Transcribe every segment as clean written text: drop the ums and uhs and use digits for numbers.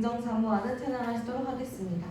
진정 사모하는 찬양하시도록 하겠습니다.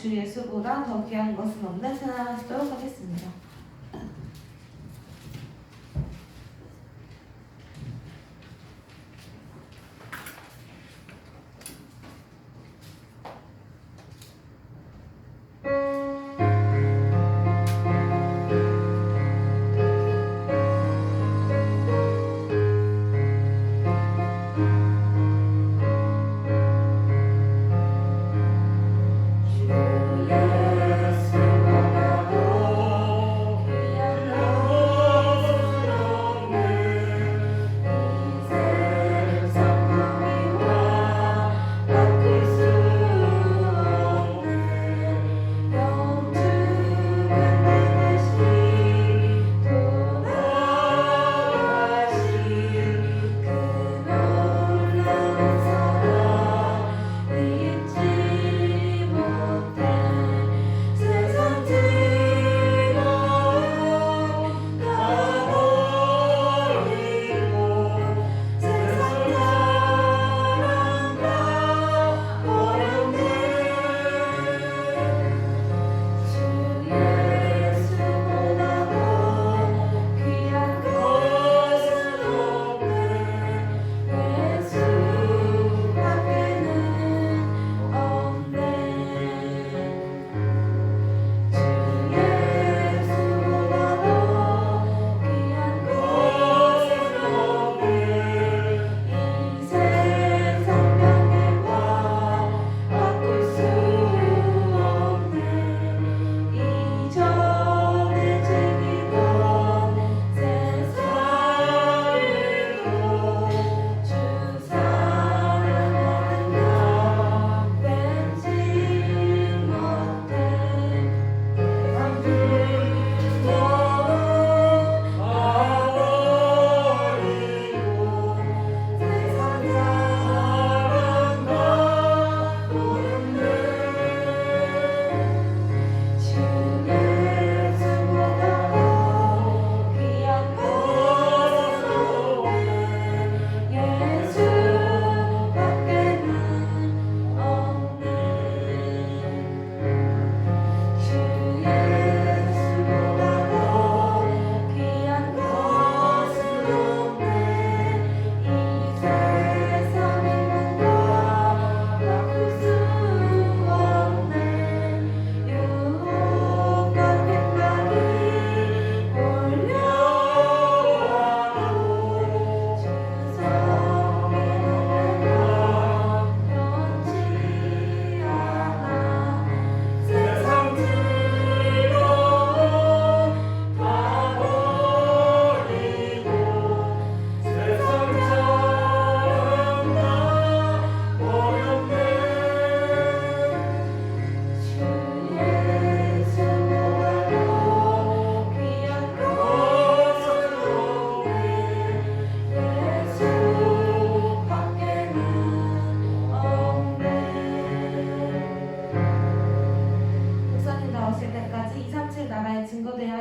주 예수보다 더 귀한 것은 없는 찬양하시도록 하겠습니다. 예수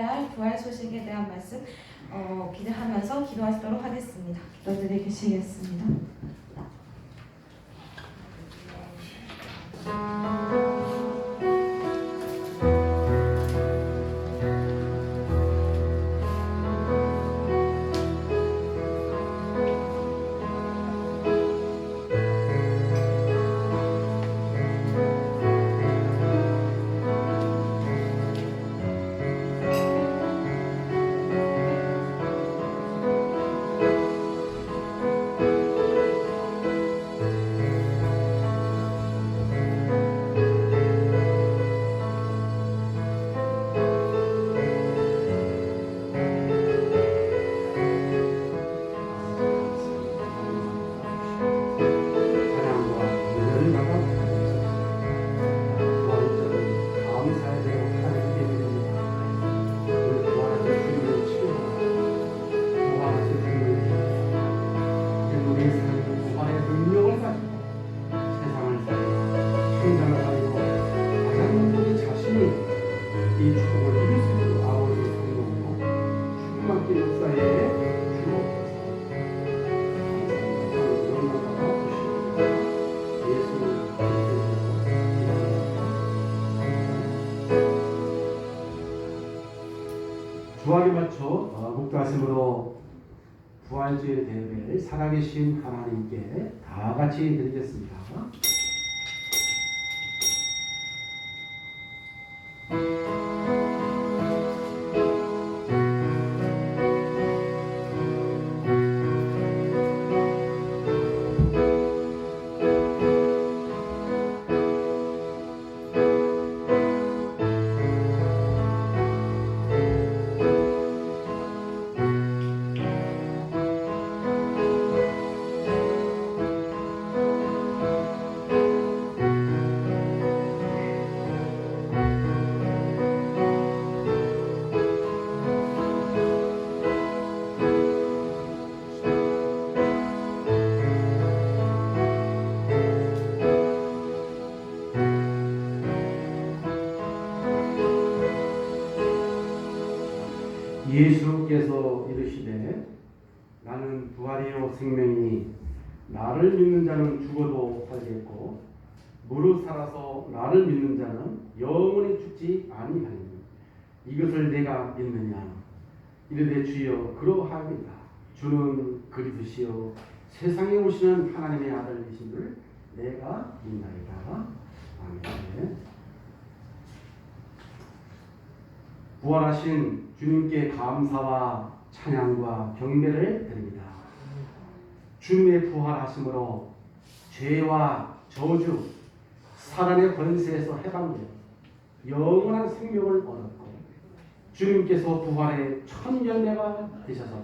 받아야 할 부활 소식에 대한 말씀 기대하면서 기도하시도록 하겠습니다. 기도드리겠습니다. 주안에 맞춰 묵도하심으로 부활주의 대회를 살아계신 하나님께 다 같이 드리겠습니다. 예수께서 이르시되 나는 부활이요 생명이니 나를 믿는 자는 죽어도 살겠고 무릇 살아서 나를 믿는 자는 영원히 죽지 아니하리니 이것을 내가 믿느냐 이르되 주여 그러하옵니다. 주는 그리스도시요 세상에 오시는 하나님의 아들이신 줄 내가 믿나이다. 아멘. 부활하신 주님께 감사와 찬양과 경배를 드립니다. 주님의 부활하심으로 죄와 저주, 사단의 권세에서 해방되어 영원한 생명을 얻었고 주님께서 부활의 첫 열매가 되셔서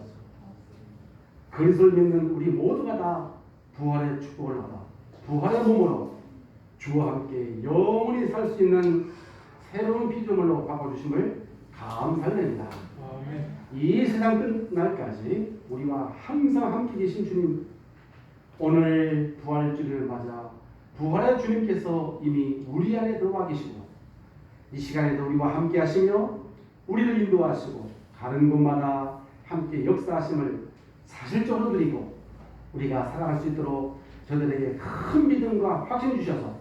그리스도를 믿는 우리 모두가 다 부활의 축복을 받아 부활의 몸으로 주와 함께 영원히 살 수 있는 새로운 피조물로 바꿔주심을 감사드립니다. 이 세상 끝날까지 우리와 항상 함께 계신 주님, 오늘 부활주를 맞아 부활의 주님께서 이미 우리 안에 들어와 계시고 이 시간에도 우리와 함께 하시며 우리를 인도하시고 가는 곳마다 함께 역사하심을 사실적으로 드리고 우리가 살아갈 수 있도록 저들에게 큰 믿음과 확신 주셔서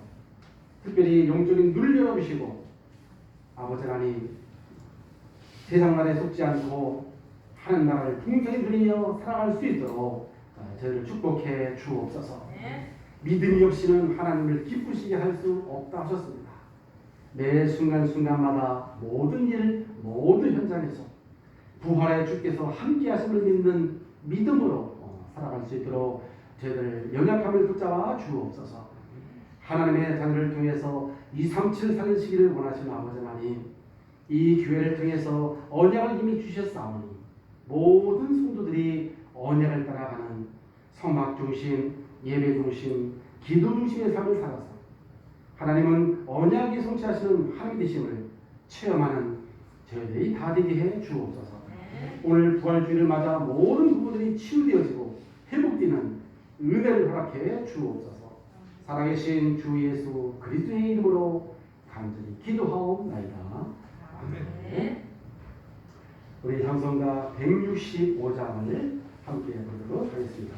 특별히 영적인 눈을 열어주시고 아버지 하나님 세상 나라에 속지 않고 하나님 나라를 풍성히 누리며 살아갈 수 있도록 저희를 축복해 주옵소서. 믿음이 없이는 하나님을 기쁘시게 할 수 없다 하셨습니다. 매 순간순간마다 모든 일, 모든 현장에서 부활의 주께서 함께 하심을 믿는 믿음으로 살아갈 수 있도록 저희들 연약함을 붙잡아 주옵소서. 하나님의 자녀를 통해서 237 살리시기를 원하시는 아버지 하나님, 이 교회를 통해서 언약을 이미 주셨사오니 모든 성도들이 언약을 따라가는 성막 중심, 예배 중심, 기도 중심의 삶을 살아서 하나님은 언약이 성취하시는 하나님 되심을 체험하는 저희들이 다 되게 해 주옵소서. 오늘 부활주의를 맞아 모든 부부들이 치유되어지고 회복되는 은혜를 허락해 주옵소서. 살아계신 주 예수 그리스도의 이름으로 간절히 기도하옵나이다. 아멘. 우리 찬송가 165장을 함께 부르도록 하겠습니다.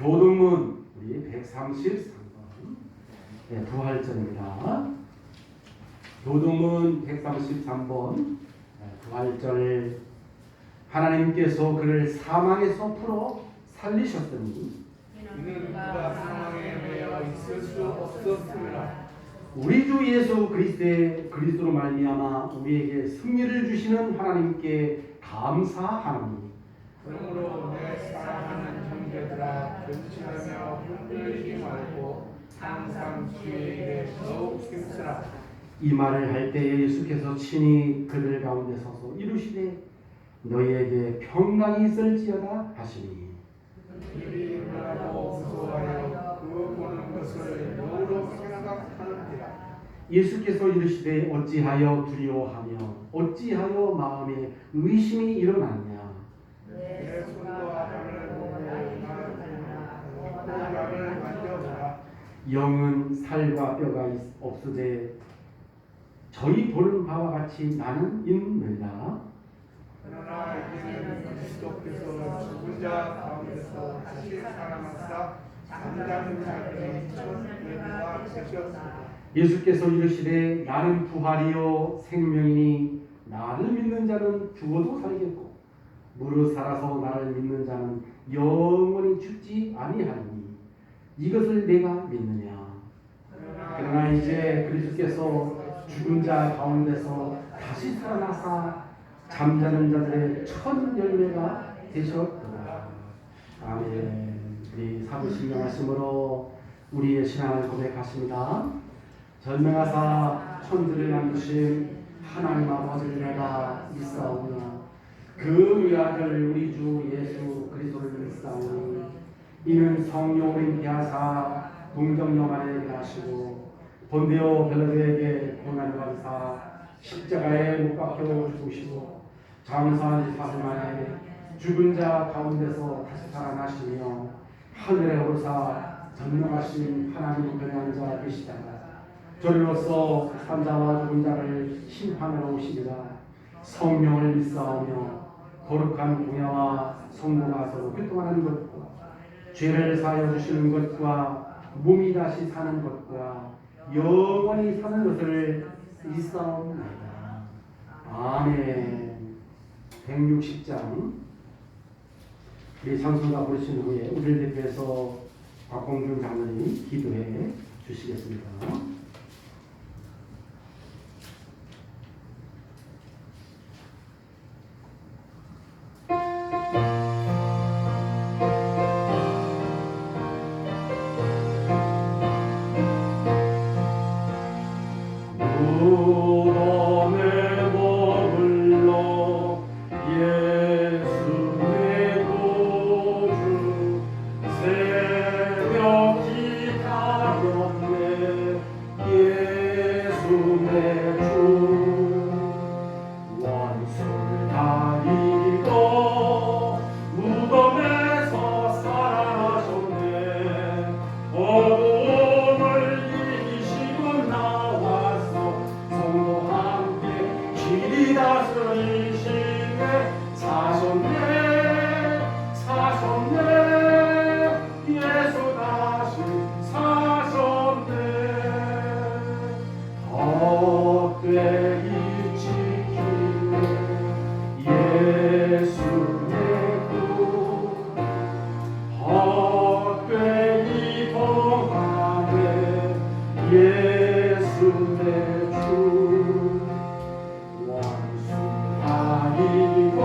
교동문 우리 133번 부활절입니다. 교동문 133번 부활절. 하나님께서 그를 사망에서 풀어 살리셨더니 이는 그가 사망에 매여 있을 수 없었습니다. 우리 주 예수 그리스도로 말미암아 우리에게 승리를 주시는 하나님께 감사하노니 그러므로 내 사랑하는 형제들아 근심하며 흔들리지 말고 항상 주에게 더욱 힘쓰라. 이 말을 할 때에 예수께서 친히 그들 가운데 서서 이르시되 너희에게 평강이 있을지어다 하시니 그들이 놀라고 무서워하여 그 보는 것을 뭐로 생각하는지라. 예수께서 이르시되 어찌하여 두려워하며 어찌하여 마음에 의심이 일어났냐. 내 손과 발을 보고 나를 만져보라. 영은 살과 뼈가 없으되 저희 보는 바와 같이 나는 있느니라. 그러나 이제는 그리스도께서 죽은 자 가운데서 다시 살아나사 잠자는 자들의 첫 예비가 되셨습니다. 예수께서 이르시되 나는 부활이요 생명이니 나를 믿는 자는 죽어도 살겠고 무릇 살아서 나를 믿는 자는 영원히 죽지 아니하리니 이것을 내가 믿느냐. 그러나 이제 그리스도께서 죽은 자 가운데서 다시 살아나사 잠자는 자들의 첫 열매가 되셨더라. 아멘. 우리 사부신경 말씀으로 우리의 신앙을 고백하십니다. 전명하사 천지를 만드신 하나님 아버지를 내가 믿사오나 그 외아들 우리 주 예수 그리스도를 믿사오니 이는 성령을 인하사 동정녀만에게 하시고 본데오 벨라드에게 고난을 받으사 십자가에 못 박혀 죽으시고 장사한 사흘 만에 죽은 자 가운데서 다시 살아나시며 하늘에 오르사 전능하신 하나님 편에 앉아 계시다가 저리로서 산자와 죽은 자를 심판하러 오시리라. 성령을 믿사오며 거룩한 공야와 성도가 서로 교통하는 것과 죄를 사하여 주시는 것과 몸이 다시 사는 것과 영원히 사는 것을 믿사옵나이다. 아멘. 160장 우리 장소가 부르신 후에 우리를 대표해서 박봉준 장로님이 기도해 주시겠습니다. 무덤에 머물러 예수 내 구주 새벽이 가볍네 예수 내 주 원수를 다 이기고 무덤에서 살아나셨네 어둠을 이기시고 나와서 성도 함께 길이 다스리시네 사셨네 사셨네 예수 다시 사셨네 헛되이 지키네 예수 내 구 헛되이 동하네 예수 내 주 원수 아니고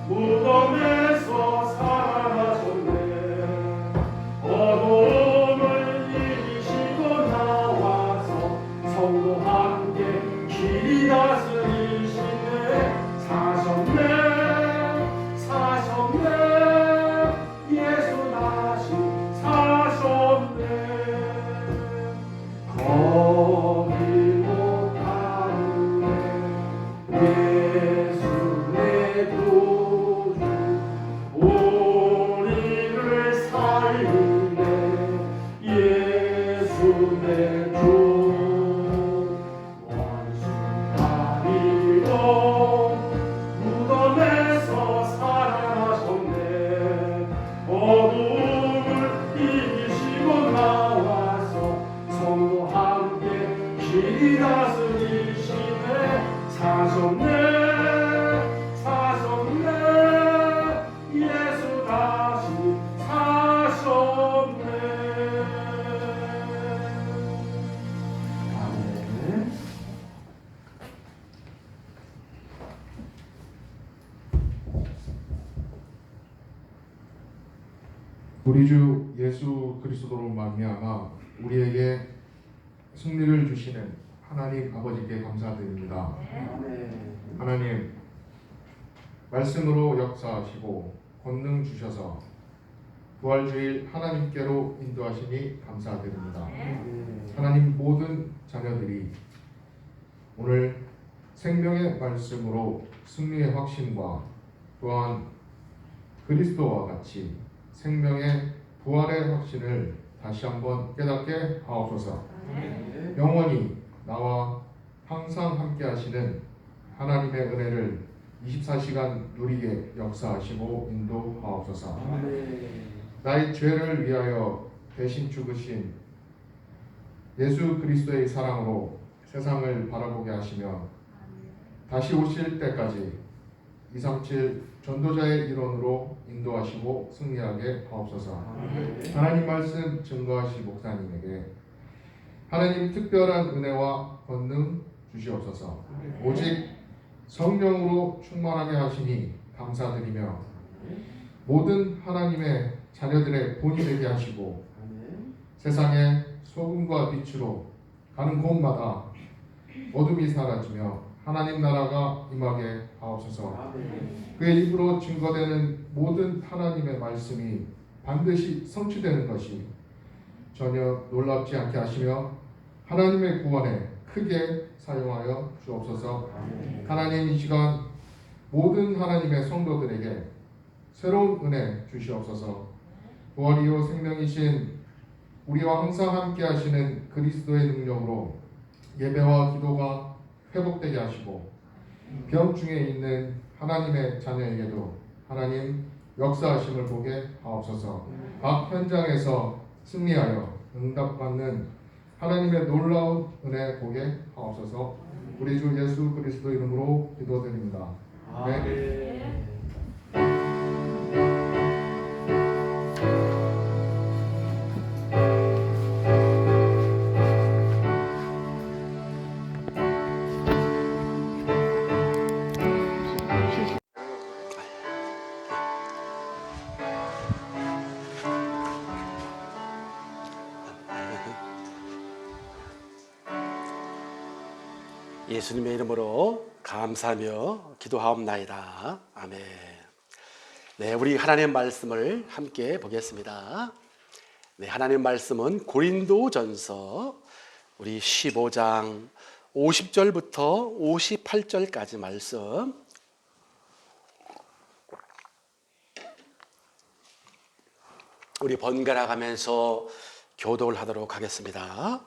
무덤에서 살아나셨네 어둠을 이기시고 나와서 성도 함께 길이 다스리시네 사셨네 사셨네 예수 다시 사셨네 거기 못하네 예수 내 구주 우리를 살리네 예수 내 주 원수 아니고 무덤에서 살아나셨네 어둠을 이기시고 나와서 성도 함께 길이 다스리시네 사셨네 사셨네 예수 다시 사셨네 아멘. 우리 주 예수 그리스도로 말미암아 우리에게 승리를 주시는 하나님 아버지께 감사드립니다. 아멘. 하나님 말씀으로 역사하시고 권능 주셔서 부활주일 하나님께로 인도하시니 감사드립니다. 하나님 모든 자녀들이 오늘 생명의 말씀으로 승리의 확신과 또한 그리스도와 같이 생명의 부활의 확신을 다시 한번 깨닫게 하옵소서. 영원히 나와 항상 함께 하시는 하나님의 은혜를 24시간 누리게 역사하시고 인도하옵소서. 나의 죄를 위하여 대신 죽으신 예수 그리스도의 사랑으로 세상을 바라보게 하시며 다시 오실 때까지 237 전도자의 일원으로 인도하시고 승리하게 하옵소서. 하나님 말씀 증거하실 목사님에게 하나님 특별한 은혜와 권능 주시옵소서. 오직 성령으로 충만하게 하시니 감사드리며 모든 하나님의 자녀들의 본이 되게 하시고 세상의 소금과 빛으로 가는 곳마다 어둠이 사라지며 하나님 나라가 임하게 하옵소서. 그의 입으로 증거되는 모든 하나님의 말씀이 반드시 성취되는 것이 전혀 놀랍지 않게 하시며 하나님의 구원에 크게 사용하여 주옵소서. 하나님, 이 시간 모든 하나님의 성도들에게 새로운 은혜 주시옵소서. 부활이요 생명이신 우리와 항상 함께 하시는 그리스도의 능력으로 예배와 기도가 회복되게 하시고 병 중에 있는 하나님의 자녀에게도 하나님 역사하심을 보게 하옵소서. 각 현장에서 승리하여 응답받는 하나님의 놀라운 은혜 보게 하옵소서. 우리 주 예수 그리스도 이름으로 기도드립니다. 아멘. 예수님의 이름으로 감사하며 기도하옵나이다. 아멘. 네, 우리 하나님의 말씀을 함께 보겠습니다. 네, 하나님의 말씀은 고린도전서 우리 15장 50절부터 58절까지 말씀. 우리 번갈아 가면서 교독을 하도록 하겠습니다.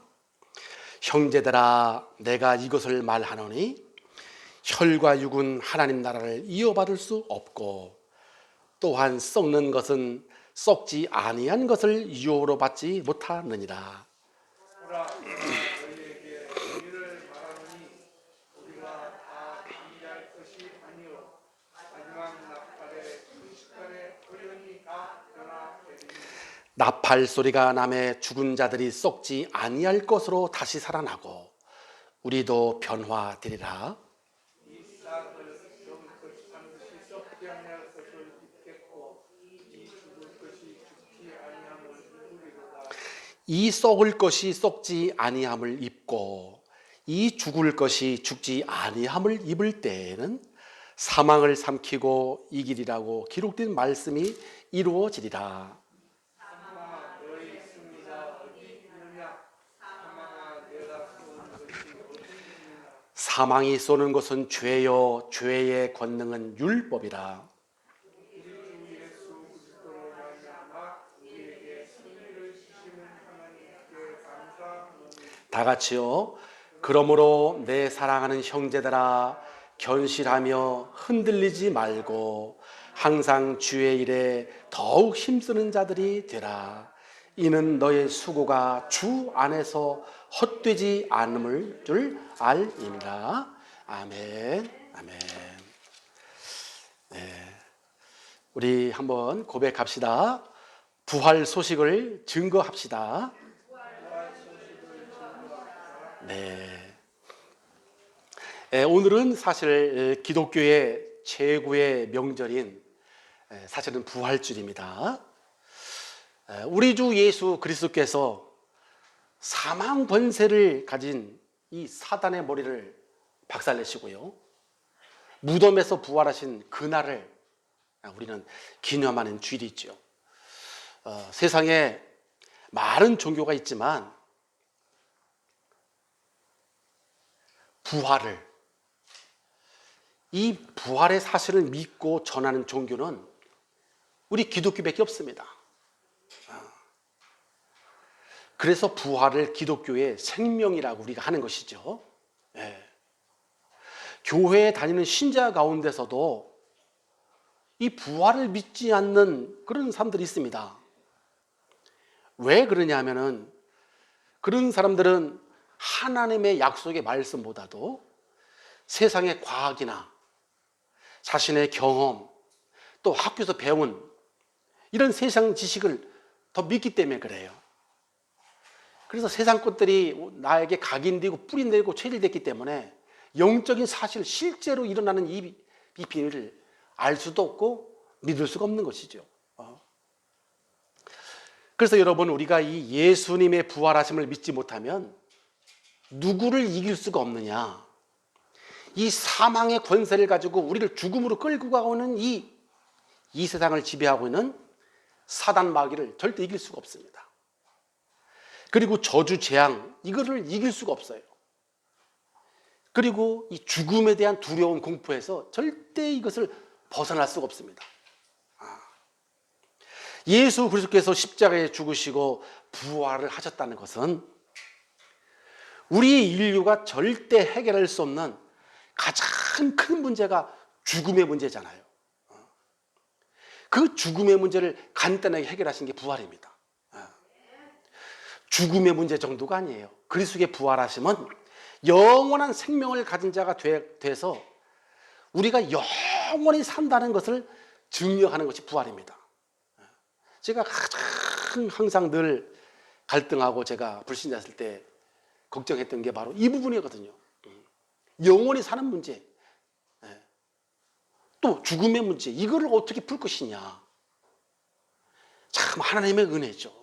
형제들아, 내가 이것을 말하노니 혈과 육은 하나님 나라를 이어받을 수 없고 또한 썩는 것은 썩지 아니한 것을 유혹으로 받지 못하느니라. 보라, 너희에게 의를 말하노니 우리가 다 이해할 것이 아니요 마지막 나팔에 순식간에 우연히 다 변화되리니 나팔 소리가 나매 죽은 자들이 썩지 아니할 것으로 다시 살아나고 우리도 변화되리라. 이 싹을 적을 것이 반드시 썩지 아니할 것을 입겠고 이 죽을 것이 죽지 아니함을 입으리로다. 이 썩을 것이 썩지 아니함을 입고 이 죽을 것이 죽지 아니함을 입을 때에는 사망을 삼키고 이기리라고 기록된 말씀이 이루어지리라. 사망아, 너희 승리가 어디 있느냐? 사망아, 내가 쏘는 것이 어디 있느냐? 사망이 쏘는 것은 죄요 죄의 권능은 율법이라. 우리 주 예수 그리스도로 말미암아 우리에게 승리를 주시는 하나님께 감사합니다. 다 같이요. 그러므로 내 사랑하는 형제들아, 견실하며 흔들리지 말고 항상 주의 일에 더욱 힘쓰는 자들이 되라. 이는 너의 수고가 주 안에서 헛되지 않음을 줄 알입니다. 아멘. 아멘. 네. 우리 한번 고백합시다. 부활 소식을 증거합시다. 네. 오늘은 사실 기독교의 최고의 명절인 사실은 부활주일입니다. 우리 주 예수 그리스도께서 사망 권세를 가진 이 사단의 머리를 박살내시고요, 무덤에서 부활하신 그날을 우리는 기념하는 주일이죠. 세상에 많은 종교가 있지만 이 부활의 사실을 믿고 전하는 종교는 우리 기독교밖에 없습니다. 그래서 부활을 기독교의 생명이라고 우리가 하는 것이죠. 네. 교회에 다니는 신자 가운데서도 이 부활을 믿지 않는 그런 사람들이 있습니다. 왜 그러냐 하면은 그런 사람들은 하나님의 약속의 말씀보다도 세상의 과학이나 자신의 경험, 또 학교에서 배운 이런 세상 지식을 더 믿기 때문에 그래요. 그래서 세상 것들이 나에게 각인되고 뿌리내고 체질됐기 때문에 영적인 사실, 실제로 일어나는 이 비밀을 알 수도 없고 믿을 수가 없는 것이죠. 그래서 여러분, 우리가 이 예수님의 부활하심을 믿지 못하면 누구를 이길 수가 없느냐? 이 사망의 권세를 가지고 우리를 죽음으로 끌고 가고는 이 세상을 지배하고 있는 사단 마귀를 절대 이길 수가 없습니다. 그리고 저주 재앙, 이거를 이길 수가 없어요. 그리고 이 죽음에 대한 두려운 공포에서 절대 이것을 벗어날 수가 없습니다. 예수 그리스도께서 십자가에 죽으시고 부활을 하셨다는 것은 우리 인류가 절대 해결할 수 없는 가장 큰 문제가 죽음의 문제잖아요. 그 죽음의 문제를 간단하게 해결하신 게 부활입니다. 죽음의 문제 정도가 아니에요. 그리스도의 부활하심은 영원한 생명을 가진 자가 돼서 우리가 영원히 산다는 것을 증명하는 것이 부활입니다. 제가 가장 항상 늘 갈등하고 제가 불신자였을 때 걱정했던 게 바로 이 부분이거든요. 영원히 사는 문제, 또 죽음의 문제, 이거를 어떻게 풀 것이냐. 참 하나님의 은혜죠.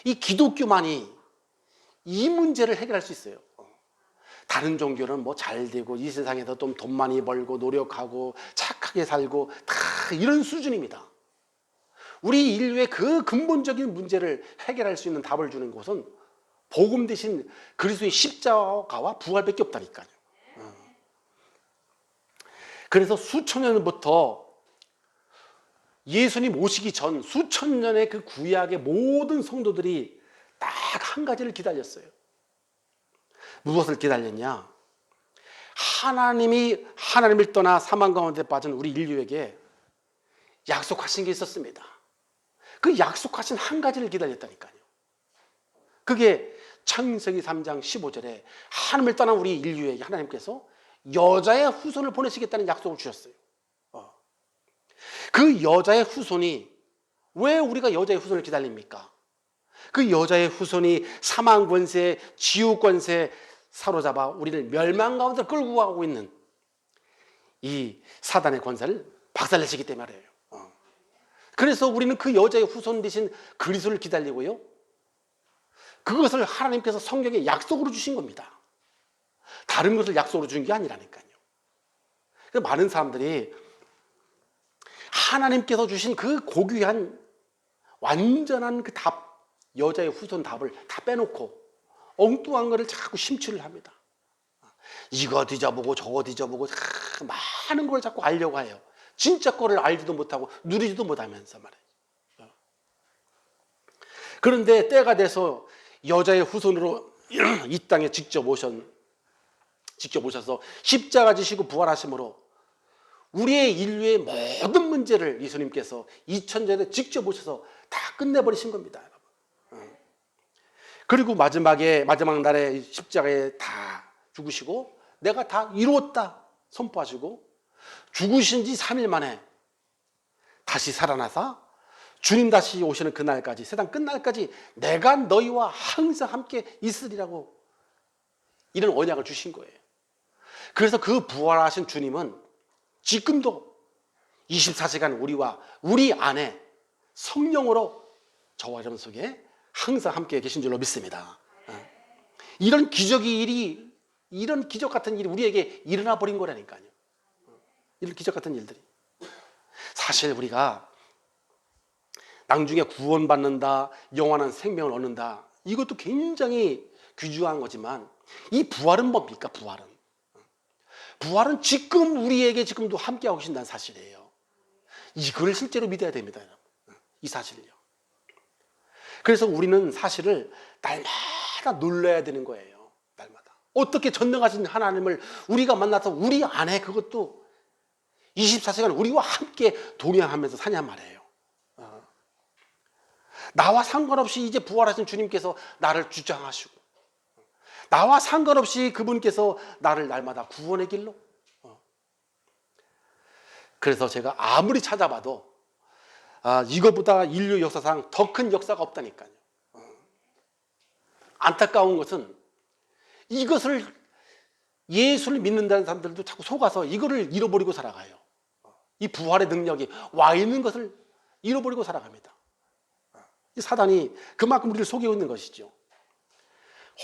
이 기독교만이 이 문제를 해결할 수 있어요. 다른 종교는 뭐 잘 되고 이 세상에서 좀 돈 많이 벌고 노력하고 착하게 살고 다 이런 수준입니다. 우리 인류의 그 근본적인 문제를 해결할 수 있는 답을 주는 곳은 복음 대신 그리스도의 십자가와 부활밖에 없다니까요. 그래서 수천 년부터 예수님 오시기 전 수천 년의 그 구약의 모든 성도들이 딱 한 가지를 기다렸어요. 무엇을 기다렸냐? 하나님을 떠나 사망 가운데 빠진 우리 인류에게 약속하신 게 있었습니다. 그 약속하신 한 가지를 기다렸다니까요. 그게 창세기 3장 15절에 하나님을 떠난 우리 인류에게 하나님께서 여자의 후손을 보내시겠다는 약속을 주셨어요. 그 여자의 후손이, 왜 우리가 여자의 후손을 기다립니까? 그 여자의 후손이 사망 권세, 지옥 권세 사로잡아 우리를 멸망 가운데 끌고 가고 있는 이 사단의 권세를 박살내시기 때문에 말이에요. 그래서 우리는 그 여자의 후손 대신 그리스도를 기다리고요. 그것을 하나님께서 성경에 약속으로 주신 겁니다. 다른 것을 약속으로 준 게 아니라니까요. 많은 사람들이 하나님께서 주신 그 고귀한 완전한 그 답, 여자의 후손 답을 다 빼놓고 엉뚱한 거를 자꾸 심취를 합니다. 이거 뒤져보고 저거 뒤져보고 많은 걸 자꾸 알려고 해요. 진짜 거를 알지도 못하고 누리지도 못하면서 말이에요. 그런데 때가 돼서 여자의 후손으로 이 땅에 직접 오셔서 십자가 지시고 부활하심으로 우리의 인류의 모든 문제를 예수님께서 2000년에 직접 오셔서 다 끝내버리신 겁니다. 그리고 마지막 날에 십자가에 다 죽으시고 내가 다 이루었다 선포하시고 죽으신 지 3일 만에 다시 살아나사 주님 다시 오시는 그날까지, 세상 끝날까지 내가 너희와 항상 함께 있으리라고 이런 언약을 주신 거예요. 그래서 그 부활하신 주님은 지금도 24시간 우리 안에 성령으로 저와 여러분 속에 항상 함께 계신 줄로 믿습니다. 이런 기적 같은 일이 우리에게 일어나 버린 거라니까요. 이런 기적 같은 일들이. 사실 우리가 나중에 구원받는다, 영원한 생명을 얻는다, 이것도 굉장히 귀중한 거지만 이 부활은 뭡니까? 부활은 지금 우리에게 지금도 함께하고 계신다는 사실이에요. 이걸 실제로 믿어야 됩니다. 이 사실을요. 그래서 우리는 사실을 날마다 놀라야 되는 거예요. 날마다. 어떻게 전능하신 하나님을 우리가 만나서 우리 안에 그것도 24시간 우리와 함께 동행하면서 사냐 말이에요. 나와 상관없이 이제 부활하신 주님께서 나를 주장하시고, 나와 상관없이 그분께서 나를 날마다 구원의 길로. 그래서 제가 아무리 찾아봐도 이것보다 인류 역사상 더 큰 역사가 없다니까요. 안타까운 것은 이것을, 예수를 믿는다는 사람들도 자꾸 속아서 이거를 잃어버리고 살아가요. 이 부활의 능력이 와 있는 것을 잃어버리고 살아갑니다. 이 사단이 그만큼 우리를 속이고 있는 것이죠.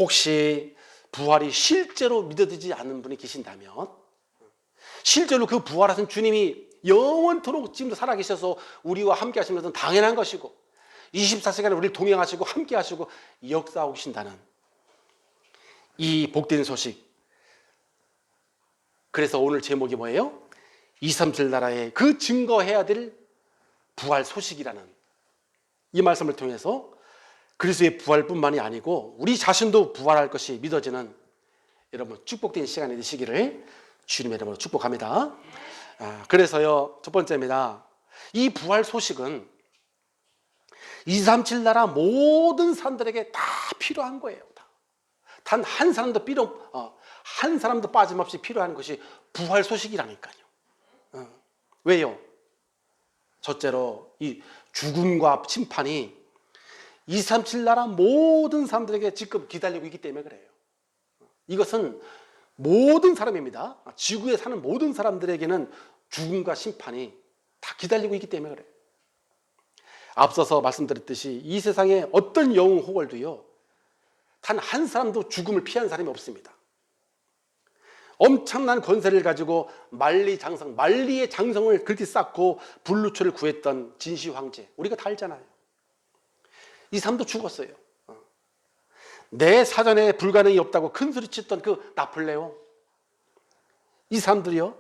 혹시 부활이 실제로 믿어지지 않는 분이 계신다면, 실제로 그 부활하신 주님이 영원토록 지금도 살아계셔서 우리와 함께 하시는 것은 당연한 것이고, 24시간 우리를 동행하시고 함께 하시고 역사하신다는 이 복된 소식. 그래서 오늘 제목이 뭐예요? 237 나라의 그 증거해야 될 부활 소식이라는 이 말씀을 통해서 그리스도의 부활뿐만이 아니고 우리 자신도 부활할 것이 믿어지는 여러분 축복된 시간이 되시기를 주님의 이름으로 축복합니다. 그래서요, 첫 번째입니다. 이 부활 소식은 237 나라 모든 사람들에게 다 필요한 거예요. 단 한 사람도 한 사람도 빠짐없이 필요한 것이 부활 소식이라니까요. 왜요? 첫째로 이 죽음과 심판이 237 나라 모든 사람들에게 지금 기다리고 있기 때문에 그래요. 이것은 모든 사람입니다. 지구에 사는 모든 사람들에게는 죽음과 심판이 다 기다리고 있기 때문에 그래요. 앞서서 말씀드렸듯이 이 세상에 어떤 영웅 호걸도요, 단 한 사람도 죽음을 피한 사람이 없습니다. 엄청난 권세를 가지고 만리의 장성을 그렇게 쌓고 불루초를 구했던 진시 황제, 우리가 다 알잖아요. 이 사람도 죽었어요. 내 사전에 불가능이 없다고 큰 소리 쳤던 그 나폴레옹, 이 사람들이요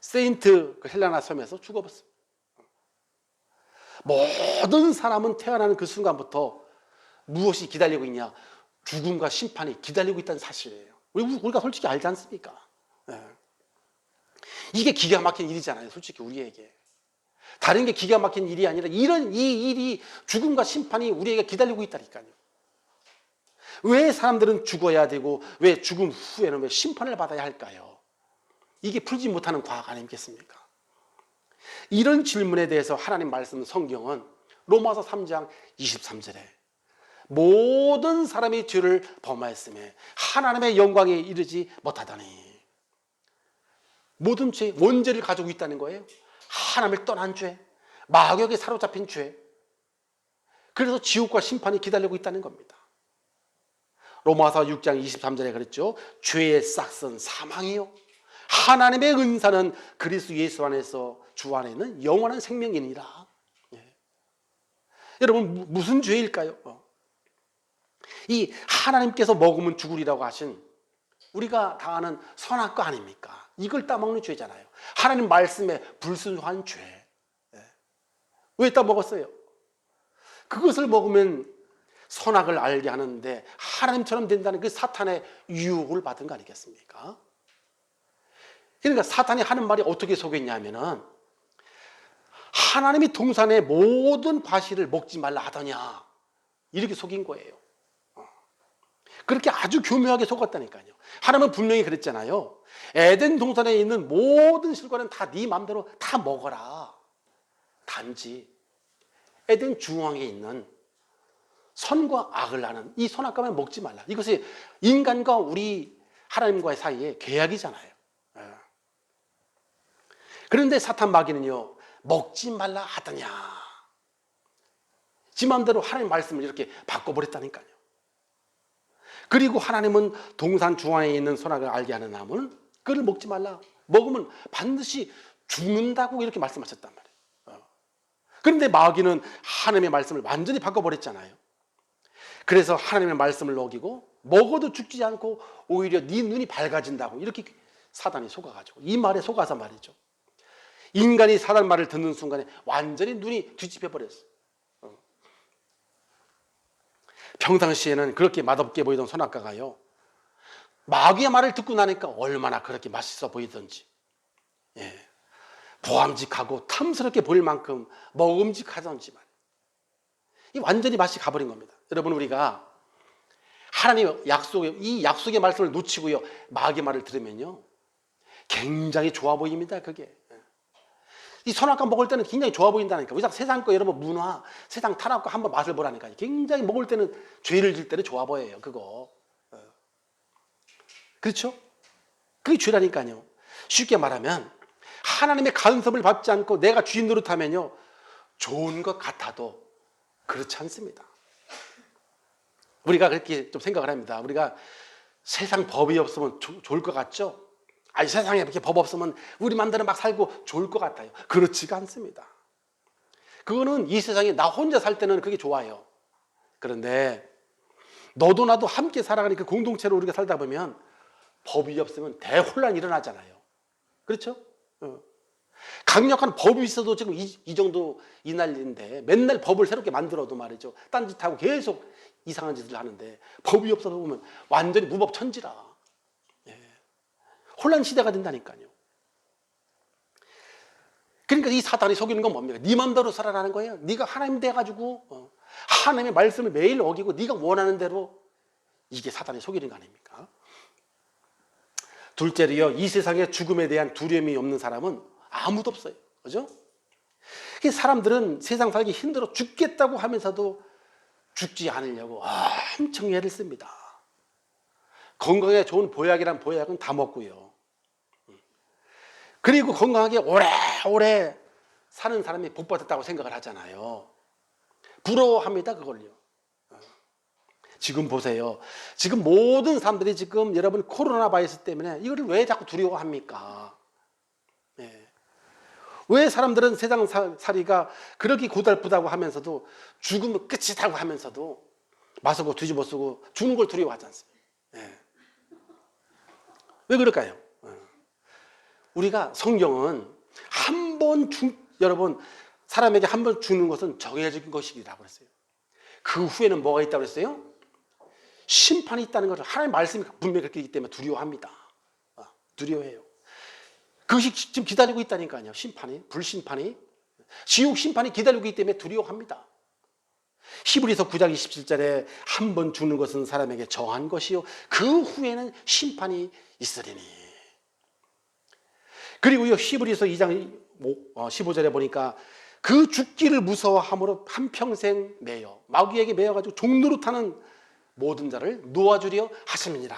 세인트 헬레나 섬에서 죽어버렸어요. 모든 사람은 태어나는 그 순간부터 무엇이 기다리고 있냐? 죽음과 심판이 기다리고 있다는 사실이에요. 우리가 솔직히 알지 않습니까? 이게 기가 막힌 일이잖아요. 솔직히 우리에게 다른 게 기가 막힌 일이 아니라 이런 이 일이 죽음과 심판이 우리에게 기다리고 있다니까요. 왜 사람들은 죽어야 되고 왜 죽음 후에는 왜 심판을 받아야 할까요? 이게 풀지 못하는 과학 아니겠습니까? 이런 질문에 대해서 하나님 말씀 성경은 로마서 3장 23절에 모든 사람이 죄를 범하였음에 하나님의 영광에 이르지 못하다니. 모든 죄, 원죄를 가지고 있다는 거예요. 하나님을 떠난 죄, 마귀에게 사로잡힌 죄. 그래서 지옥과 심판이 기다리고 있다는 겁니다. 로마서 6장 23절에 그랬죠. 죄의 싹은 사망이요, 하나님의 은사는 그리스도 예수 안에서 주 안에 있는 영원한 생명이니라. 여러분, 무슨 죄일까요? 이 하나님께서 먹으면 죽으리라고 하신 우리가 다 아는 선악과 아닙니까? 이걸 따먹는 죄잖아요. 하나님 말씀에 불순종한 죄. 왜 따먹었어요? 그것을 먹으면 선악을 알게 하는데 하나님처럼 된다는 그 사탄의 유혹을 받은 거 아니겠습니까? 그러니까 사탄이 하는 말이 어떻게 속였냐면은 하나님이 동산의 모든 과실을 먹지 말라 하더냐, 이렇게 속인 거예요. 그렇게 아주 교묘하게 속았다니까요. 하나님은 분명히 그랬잖아요. 에덴 동산에 있는 모든 실과는 다 네 마음대로 다 먹어라. 단지 에덴 중앙에 있는 선과 악을 아는 이 선악과만 먹지 말라. 이것이 인간과 우리 하나님과의 사이에 계약이잖아요. 그런데 사탄 마귀는요, 먹지 말라 하더냐, 지 마음대로 하나님 말씀을 이렇게 바꿔버렸다니까요. 그리고 하나님은 동산 중앙에 있는 선악을 알게 하는 나무는 그를 먹지 말라, 먹으면 반드시 죽는다고 이렇게 말씀하셨단 말이에요. 그런데 마귀는 하나님의 말씀을 완전히 바꿔버렸잖아요. 그래서 하나님의 말씀을 어기고 먹어도 죽지 않고 오히려 네 눈이 밝아진다고 이렇게 사단이 속아가지고, 이 말에 속아서 말이죠, 인간이 사단 말을 듣는 순간에 완전히 눈이 뒤집혀버렸어요. 평상시에는 그렇게 맛없게 보이던 선악과가요, 마귀의 말을 듣고 나니까 얼마나 그렇게 맛있어 보이던지, 보암직하고 탐스럽게 보일 만큼 먹음직하던지 말이에요. 이 완전히 맛이 가버린 겁니다. 여러분, 우리가 하나님의 이 약속의 말씀을 놓치고요, 마귀의 말을 들으면요, 굉장히 좋아 보입니다. 그게 이 선악과 먹을 때는 굉장히 좋아 보인다니까. 왜 세상 거 여러분, 문화, 세상 타락과 한번 맛을 보라니까. 굉장히 먹을 때는, 죄를 질 때는 좋아 보여요. 그거. 그렇죠? 그게 죄라니까요. 쉽게 말하면 하나님의 간섭을 받지 않고 내가 주인 노릇하면요, 좋은 것 같아도 그렇지 않습니다. 우리가 그렇게 좀 생각을 합니다. 우리가 세상 법이 없으면 좋을 것 같죠? 아니, 세상에 이렇게 법 없으면 우리 마음대로 막 살고 좋을 것 같아요. 그렇지가 않습니다. 그거는 이 세상에 나 혼자 살 때는 그게 좋아요. 그런데 너도 나도 함께 살아가는 그 공동체로 우리가 살다 보면 법이 없으면 대혼란이 일어나잖아요. 그렇죠? 강력한 법이 있어도 지금 이 정도 이 난리인데 맨날 법을 새롭게 만들어도 말이죠. 딴짓하고 계속 이상한 짓을 하는데 법이 없어도 보면 완전히 무법천지라. 예. 혼란 시대가 된다니까요. 그러니까 이 사단이 속이는 건 뭡니까? 네 맘대로 살아라는 거예요. 네가 하나님 돼가지고 하나님의 말씀을 매일 어기고 네가 원하는 대로, 이게 사단이 속이는 거 아닙니까? 둘째로요, 이 세상에 죽음에 대한 두려움이 없는 사람은 아무도 없어요. 그죠? 사람들은 세상 살기 힘들어 죽겠다고 하면서도 죽지 않으려고 엄청 애를 씁니다. 건강에 좋은 보약이란 보약은 다 먹고요. 그리고 건강하게 오래오래 사는 사람이 복 받았다고 생각을 하잖아요. 부러워합니다, 그걸요. 지금 보세요. 지금 모든 사람들이 지금 여러분 코로나 바이러스 때문에 이거를 왜 자꾸 두려워합니까? 예. 왜 사람들은 세상 살이가 그렇게 고달프다고 하면서도 죽으면 끝이라고 하면서도 마서고 뒤집어 쓰고 죽는 걸 두려워하지 않습니까? 예. 왜 그럴까요? 우리가 성경은 여러분 사람에게 한 번 죽는 것은 정해진 것이라고 그랬어요. 그 후에는 뭐가 있다고 그랬어요? 심판이 있다는 거죠. 하나님의 말씀이 분명히 그렇게 있기 때문에 두려워합니다. 두려워해요. 그것이 지금 기다리고 있다니까요. 심판이, 불심판이, 지옥 심판이 기다리고 있기 때문에 두려워합니다. 히브리서 9장 27절에 한 번 죽는 것은 사람에게 정한 것이요 그 후에는 심판이 있으리니. 그리고요 히브리서 2장 15절에 보니까 그 죽기를 무서워함으로 한평생 매여 마귀에게 매여가지고 종노릇하는 모든 자를 놓아주려 하심이니라.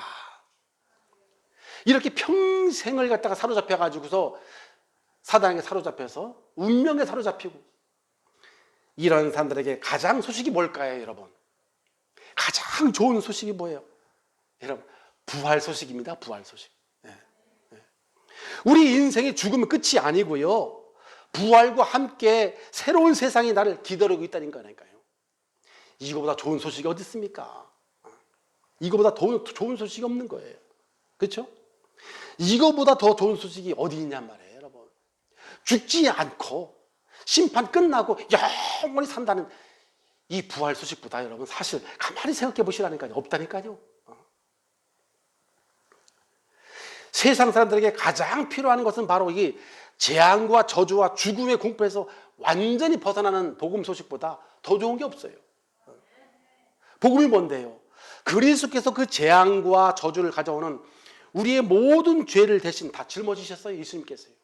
이렇게 평생을 갖다가 사로잡혀가지고서 사단에게 사로잡혀서 운명에 사로잡히고 이런 사람들에게 가장 소식이 뭘까요, 여러분? 가장 좋은 소식이 뭐예요? 여러분, 부활 소식입니다. 부활 소식. 우리 인생의 죽음은 끝이 아니고요, 부활과 함께 새로운 세상이 나를 기다리고 있다는 거니까요. 이거보다 좋은 소식이 어디 있습니까? 이거보다 더 좋은 소식이 없는 거예요. 그렇죠? 이거보다 더 좋은 소식이 어디 있냔 말이에요, 여러분. 죽지 않고 심판 끝나고 영원히 산다는 이 부활 소식보다 여러분 사실 가만히 생각해 보시라니까요. 없다니까요. 세상 사람들에게 가장 필요한 것은 바로 이 재앙과 저주와 죽음의 공포에서 완전히 벗어나는 복음 소식보다 더 좋은 게 없어요. 복음이 뭔데요? 그리스도께서 그 재앙과 저주를 가져오는 우리의 모든 죄를 대신 다 짊어지셨어요. 예수님께서요.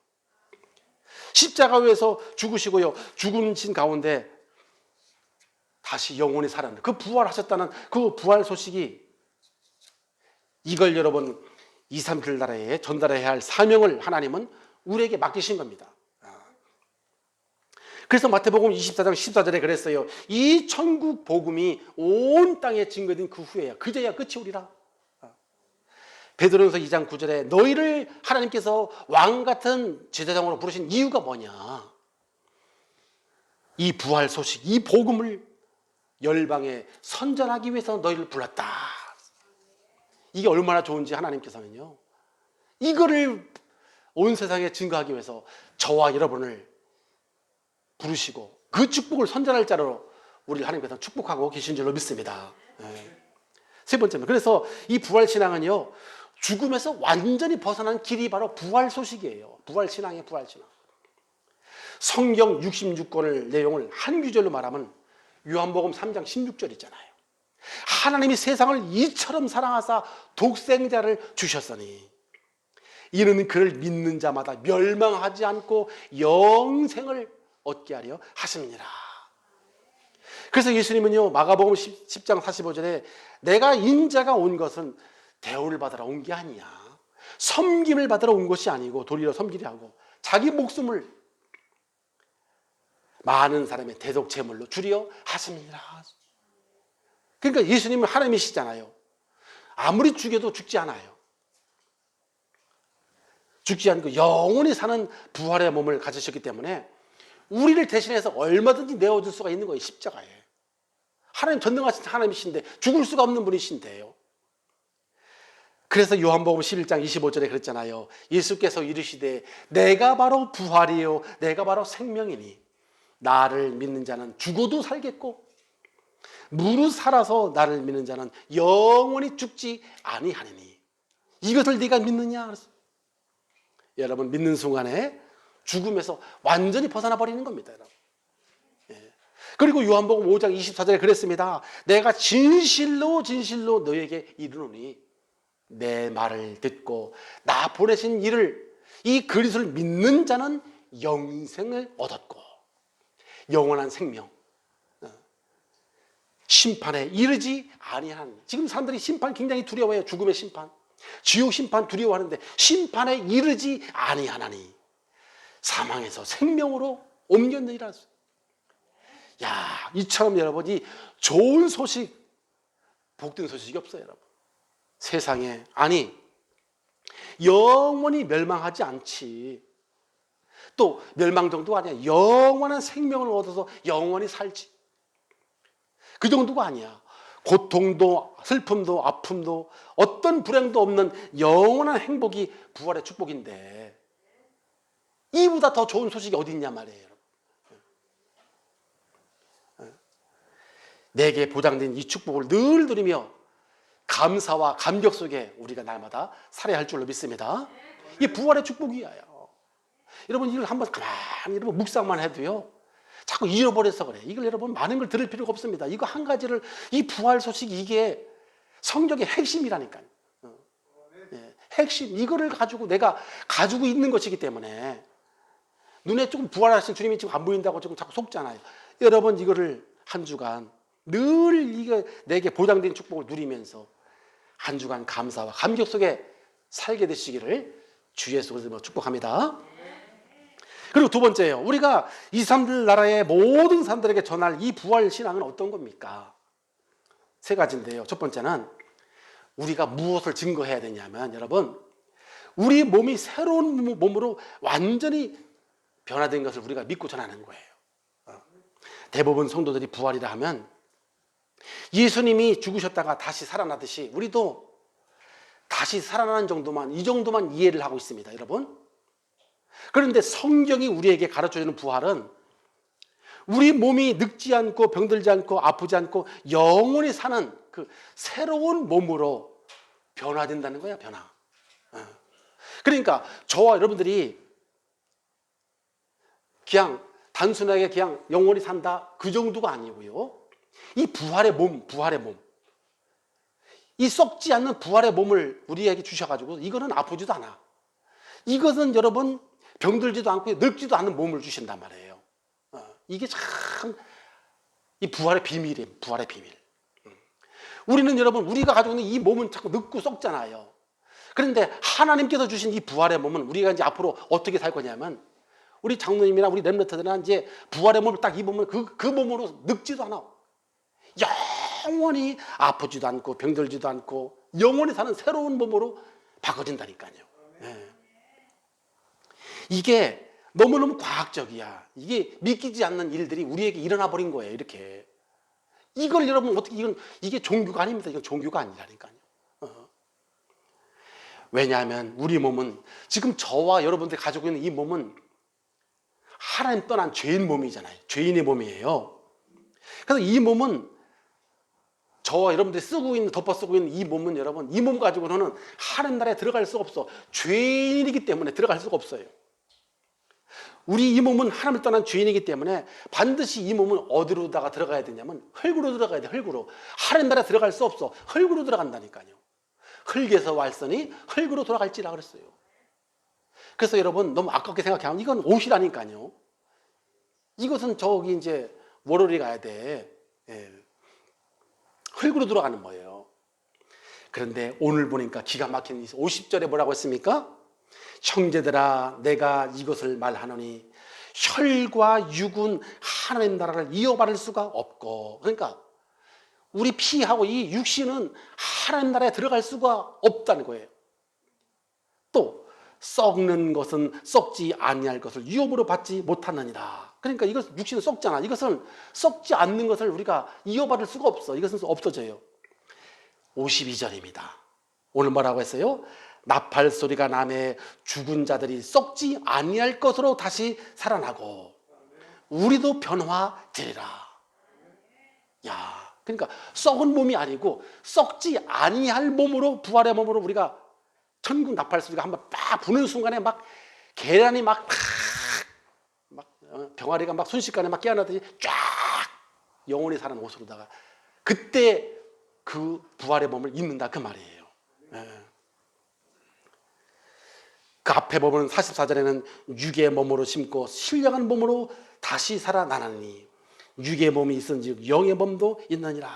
십자가 위에서 죽으시고요, 죽으신 가운데 다시 영원히 살았는 그 부활하셨다는 그 부활 소식이, 이걸 여러분 2, 3일 나라에 전달해야 할 사명을 하나님은 우리에게 맡기신 겁니다. 그래서 마태복음 24장 14절에 그랬어요. 이 천국 복음이 온 땅에 증거된 그 후에야, 그제야 끝이 오리라. 베드로전서 2장 9절에 너희를 하나님께서 왕 같은 제사장으로 부르신 이유가 뭐냐? 이 부활 소식, 이 복음을 열방에 선전하기 위해서 너희를 불렀다. 이게 얼마나 좋은지 하나님께서는요, 이거를 온 세상에 증거하기 위해서 저와 여러분을 부르시고 그 축복을 선전할 자로 우리 하나님께서 축복하고 계신 줄로 믿습니다. 세 번째는, 그래서 이 부활신앙은요, 죽음에서 완전히 벗어난 길이 바로 부활 소식이에요. 부활신앙이에요. 부활신앙. 성경 66권의 내용을 한 구절로 말하면 요한복음 3장 16절 있잖아요. 하나님이 세상을 이처럼 사랑하사 독생자를 주셨으니 이는 그를 믿는 자마다 멸망하지 않고 영생을 얻게 하려 하십니다. 그래서 예수님은요, 마가복음 10장 45절에 내가 인자가 온 것은 대우를 받으러 온 게 아니야, 섬김을 받으러 온 것이 아니고 도리어 섬기려 하고 자기 목숨을 많은 사람의 대속 제물로 주려 하십니다. 그러니까 예수님은 하나님이시잖아요. 아무리 죽여도 죽지 않아요. 죽지 않고 영원히 사는 부활의 몸을 가지셨기 때문에 우리를 대신해서 얼마든지 내어줄 수가 있는 거예요. 십자가에. 하나님 전능하신 하나님이신데 죽을 수가 없는 분이신데요. 그래서 요한복음 11장 25절에 그랬잖아요. 예수께서 이르시되 내가 바로 부활이요 내가 바로 생명이니 나를 믿는 자는 죽어도 살겠고 무릇 살아서 나를 믿는 자는 영원히 죽지 아니하리니 이것을 네가 믿느냐? 여러분 믿는 순간에 죽음에서 완전히 벗어나 버리는 겁니다. 여러분. 예. 그리고 요한복음 5장 24절에 그랬습니다. 내가 진실로 진실로 너에게 이르노니 내 말을 듣고 나 보내신 이를 이 그리스도를 믿는 자는 영생을 얻었고 영원한 생명 심판에 이르지 아니하니. 지금 사람들이 심판 굉장히 두려워해요. 죽음의 심판, 지옥 심판 두려워하는데 심판에 이르지 아니하나니 사망에서 생명으로 옮겼느니라. 야, 이처럼 여러분이 좋은 소식, 복된 소식이 없어요. 여러분 세상에. 아니 영원히 멸망하지 않지. 또 멸망 정도가 아니야. 영원한 생명을 얻어서 영원히 살지. 그 정도가 아니야. 고통도 슬픔도 아픔도 어떤 불행도 없는 영원한 행복이 부활의 축복인데 이보다 더 좋은 소식이 어디 있냐 말이에요. 내게 보장된 이 축복을 늘 누리며 감사와 감격 속에 우리가 날마다 살아야 할 줄로 믿습니다. 이 부활의 축복이에요. 여러분 이걸 한번 가만히 여러분 묵상만 해도요 자꾸 잃어버려서 그래. 이걸 여러분 많은 걸 들을 필요가 없습니다. 이거 한 가지를, 이 부활 소식 이게 성경의 핵심이라니까요. 예, 핵심. 이거를 가지고 내가 가지고 있는 것이기 때문에 눈에 조금 부활하신 주님이 지금 안 보인다고 지금 자꾸 속잖아요. 여러분 이거를 한 주간 늘 이거 내게 보장된 축복을 누리면서 한 주간 감사와 감격 속에 살게 되시기를 주 예수 그리스도로 축복합니다. 그리고 두 번째요. 우리가 이 사람들 나라의 모든 사람들에게 전할 이 부활 신앙은 어떤 겁니까? 세 가지인데요. 첫 번째는 우리가 무엇을 증거해야 되냐면 여러분 우리 몸이 새로운 몸으로 완전히 변화된 것을 우리가 믿고 전하는 거예요. 대부분 성도들이 부활이라 하면 예수님이 죽으셨다가 다시 살아나듯이 우리도 다시 살아나는 정도만, 이 정도만 이해를 하고 있습니다. 여러분. 그런데 성경이 우리에게 가르쳐주는 부활은 우리 몸이 늙지 않고 병들지 않고 아프지 않고 영원히 사는 그 새로운 몸으로 변화된다는 거야. 변화. 그러니까 저와 여러분들이 그냥 단순하게 그냥 영원히 산다 그 정도가 아니고요. 이 부활의 몸, 이 썩지 않는 부활의 몸을 우리에게 주셔가지고 이거는 아프지도 않아. 이것은 여러분 병들지도 않고 늙지도 않은 몸을 주신단 말이에요. 이게 참 이 부활의 비밀이에요. 부활의 비밀. 우리는 여러분 우리가 가지고 있는 이 몸은 자꾸 늙고 썩잖아요. 그런데 하나님께서 주신 이 부활의 몸은 우리가 이제 앞으로 어떻게 살 거냐면 우리 장로님이나 우리 렘넌트들은 이제 부활의 몸을 딱 입으면 그 몸으로 늙지도 않아. 영원히 아프지도 않고 병들지도 않고 영원히 사는 새로운 몸으로 바꿔진다니까요. 네. 이게 너무너무 과학적이야. 이게 믿기지 않는 일들이 우리에게 일어나 버린 거예요. 이렇게. 이걸 여러분 어떻게 이게 종교가 아닙니다. 이건 종교가 아니라니까요. 왜냐하면 우리 몸은 지금 저와 여러분들이 가지고 있는 이 몸은 하나님 떠난 죄인 몸이잖아요. 죄인의 몸이에요. 그래서 이 몸은 저와 여러분들이 덮어 쓰고 있는 이 몸은 여러분 이 몸 가지고는 하나님 나라에 들어갈 수가 없어. 죄인이기 때문에 들어갈 수가 없어요. 우리 이 몸은 하나님을 떠난 죄인이기 때문에 반드시 이 몸은 어디로다가 들어가야 되냐면 흙으로 들어가야 돼. 흙으로. 하나님 나라에 들어갈 수 없어. 흙으로 들어간다니까요. 흙에서 왔으니 흙으로 돌아갈지라 그랬어요. 그래서 여러분 너무 아깝게 생각하면 이건 옷이라니까요. 이것은 저기 이제 월요일에 가야 돼. 예. 흙으로 돌아가는 거예요. 그런데 오늘 보니까 기가 막힌 50절에 뭐라고 했습니까? 형제들아 내가 이것을 말하노니 혈과 육은 하나님 나라를 이어받을 수가 없고, 그러니까 우리 피하고 이 육신은 하나님 나라에 들어갈 수가 없다는 거예요. 또 썩는 것은 썩지 아니할 것을 유업으로 받지 못하느니라. 그러니까 이것 육신은 썩잖아. 이것은 썩지 않는 것을 우리가 이어받을 수가 없어. 이것은 없어져요. 52절입니다. 오늘 뭐라고 했어요? 나팔 소리가 나매 죽은 자들이 썩지 아니할 것으로 다시 살아나고 우리도 변화되리라. 야, 그러니까 썩은 몸이 아니고 썩지 아니할 몸으로, 부활의 몸으로 우리가 천국 나팔 소리가 한번 딱 부는 순간에 막 계란이 막 병아리가 막 순식간에 막 깨어나더니 쫙 영원히 사는 옷으로다가 그때 그 부활의 몸을 입는다 그 말이에요. 예. 그 앞에 보면 44절에는 육의 몸으로 심고 신령한 몸으로 다시 살아나나니 육의 몸이 있은즉 영의 몸도 있느니라.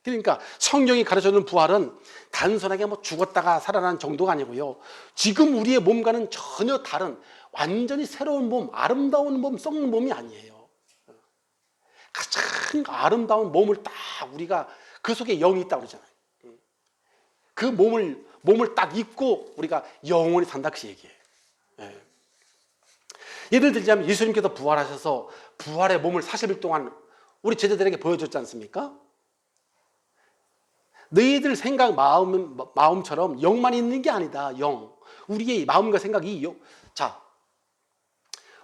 그러니까 성경이 가르쳐주는 부활은 단순하게 뭐 죽었다가 살아난 정도가 아니고요. 지금 우리의 몸과는 전혀 다른 완전히 새로운 몸, 아름다운 몸, 썩는 몸이 아니에요. 가장 아름다운 몸을 딱 우리가 그 속에 영이 있다고 그러잖아요. 그 몸을 딱 입고 우리가 영원히 산다 그 얘기예요. 예. 예를 들자면 예수님께서 부활하셔서 부활의 몸을 40일 동안 우리 제자들에게 보여줬지 않습니까? 너희들 생각 마음처럼 영만 있는 게 아니다. 영. 우리의 마음과 생각이 자,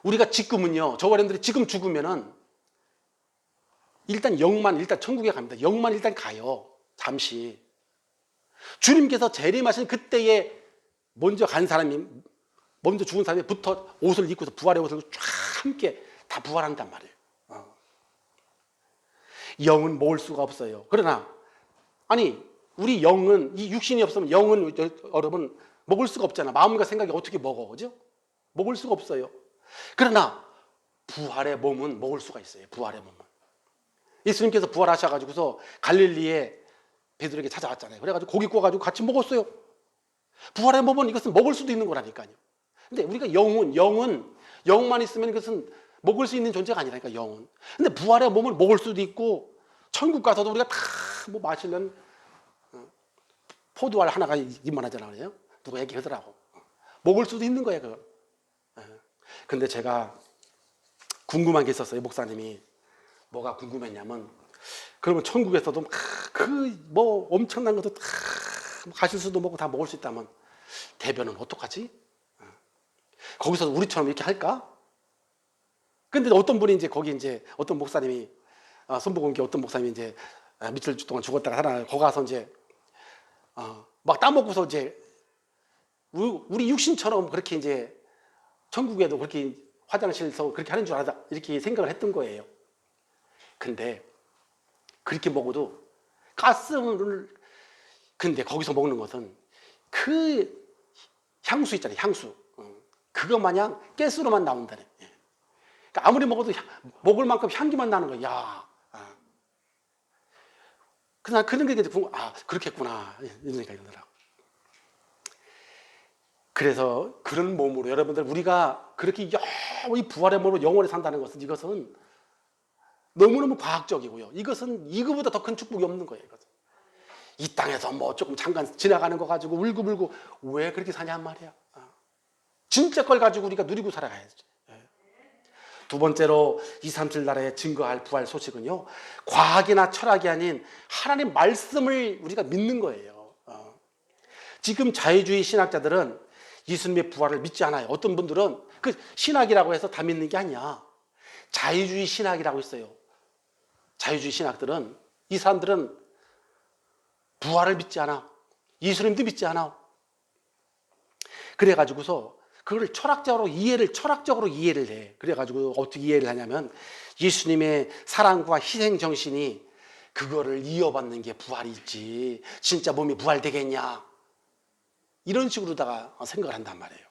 우리가 지금은요. 저 어른들이 지금 죽으면은 일단 천국에 갑니다. 영만 일단 가요. 잠시. 주님께서 재림하신 그때에 먼저 죽은 사람이부터 옷을 입고서 부활의 옷을 쫙 함께 다 부활한단 말이에요. 영은 먹을 수가 없어요. 그러나 아니 우리 영은 이 육신이 없으면 영은 여러분 먹을 수가 없잖아. 마음과 생각이 어떻게 먹어, 그죠? 먹을 수가 없어요. 그러나 부활의 몸은 먹을 수가 있어요. 부활의 몸은 예수님께서 부활하셔가지고서 갈릴리에 베드로에게 찾아왔잖아요. 그래가지고 고기 구워가지고 같이 먹었어요. 부활의 몸은 이것은 먹을 수도 있는 거라니까요. 근데 우리가 영만 있으면 이것은 먹을 수 있는 존재가 아니라니까 영은. 근데 부활의 몸을 먹을 수도 있고 천국 가서도 우리가 다 뭐 마시면 포도알 하나가 이만하잖아 그래요. 누가 얘기하더라고. 먹을 수도 있는 거예요 그걸. 근데 제가 궁금한 게 있었어요. 목사님이 뭐가 궁금했냐면 그러면 천국에서도 그 뭐 엄청난 것도 다 가실 수도 먹고 다 먹을 수 있다면 대변은 어떡하지? 거기서 우리처럼 이렇게 할까? 근데 어떤 분이 이제 거기 이제 어떤 목사님이 선보공교 어떤 목사님이 이제 며칠 동안 죽었다가 살아나요. 거기 가서 이제 막 따먹고서 이제 우리 육신처럼 그렇게 이제 천국에도 그렇게 화장실에서 그렇게 하는 줄 알았다 이렇게 생각을 했던 거예요. 근데 그렇게 먹어도 가스를 근데 거기서 먹는 것은 그 향수 있잖아요. 향수 그거 마냥 가스로만 나온다네. 그러니까 아무리 먹어도 먹을 만큼 향기만 나는 거야. 야, 그냥 그런 게 이제 그렇겠구나 이러니까 이러더라고. 그래서 그런 몸으로 여러분들 우리가 그렇게 이 부활의 몸으로 영원히 산다는 것은 이것은 너무너무 과학적이고요. 이것은 이거보다 더 큰 축복이 없는 거예요. 이것은. 이 땅에서 뭐 조금 잠깐 지나가는 거 가지고 울고불고 왜 그렇게 사냐 말이야. 진짜 걸 가지고 우리가 누리고 살아가야지. 두 번째로 2, 3일 날에 증거할 부활 소식은요. 과학이나 철학이 아닌 하나님 말씀을 우리가 믿는 거예요. 지금 자유주의 신학자들은 예수님의 부활을 믿지 않아요. 어떤 분들은 그 신학이라고 해서 다 믿는 게 아니야. 자유주의 신학이라고 있어요. 자유주의 신학들은 이 사람들은 부활을 믿지 않아. 예수님도 믿지 않아. 그래가지고서 그걸 철학적으로 이해를 해. 그래가지고 어떻게 이해를 하냐면 예수님의 사랑과 희생 정신이 그거를 이어받는 게 부활이지. 진짜 몸이 부활되겠냐? 이런 식으로다가 생각을 한단 말이에요.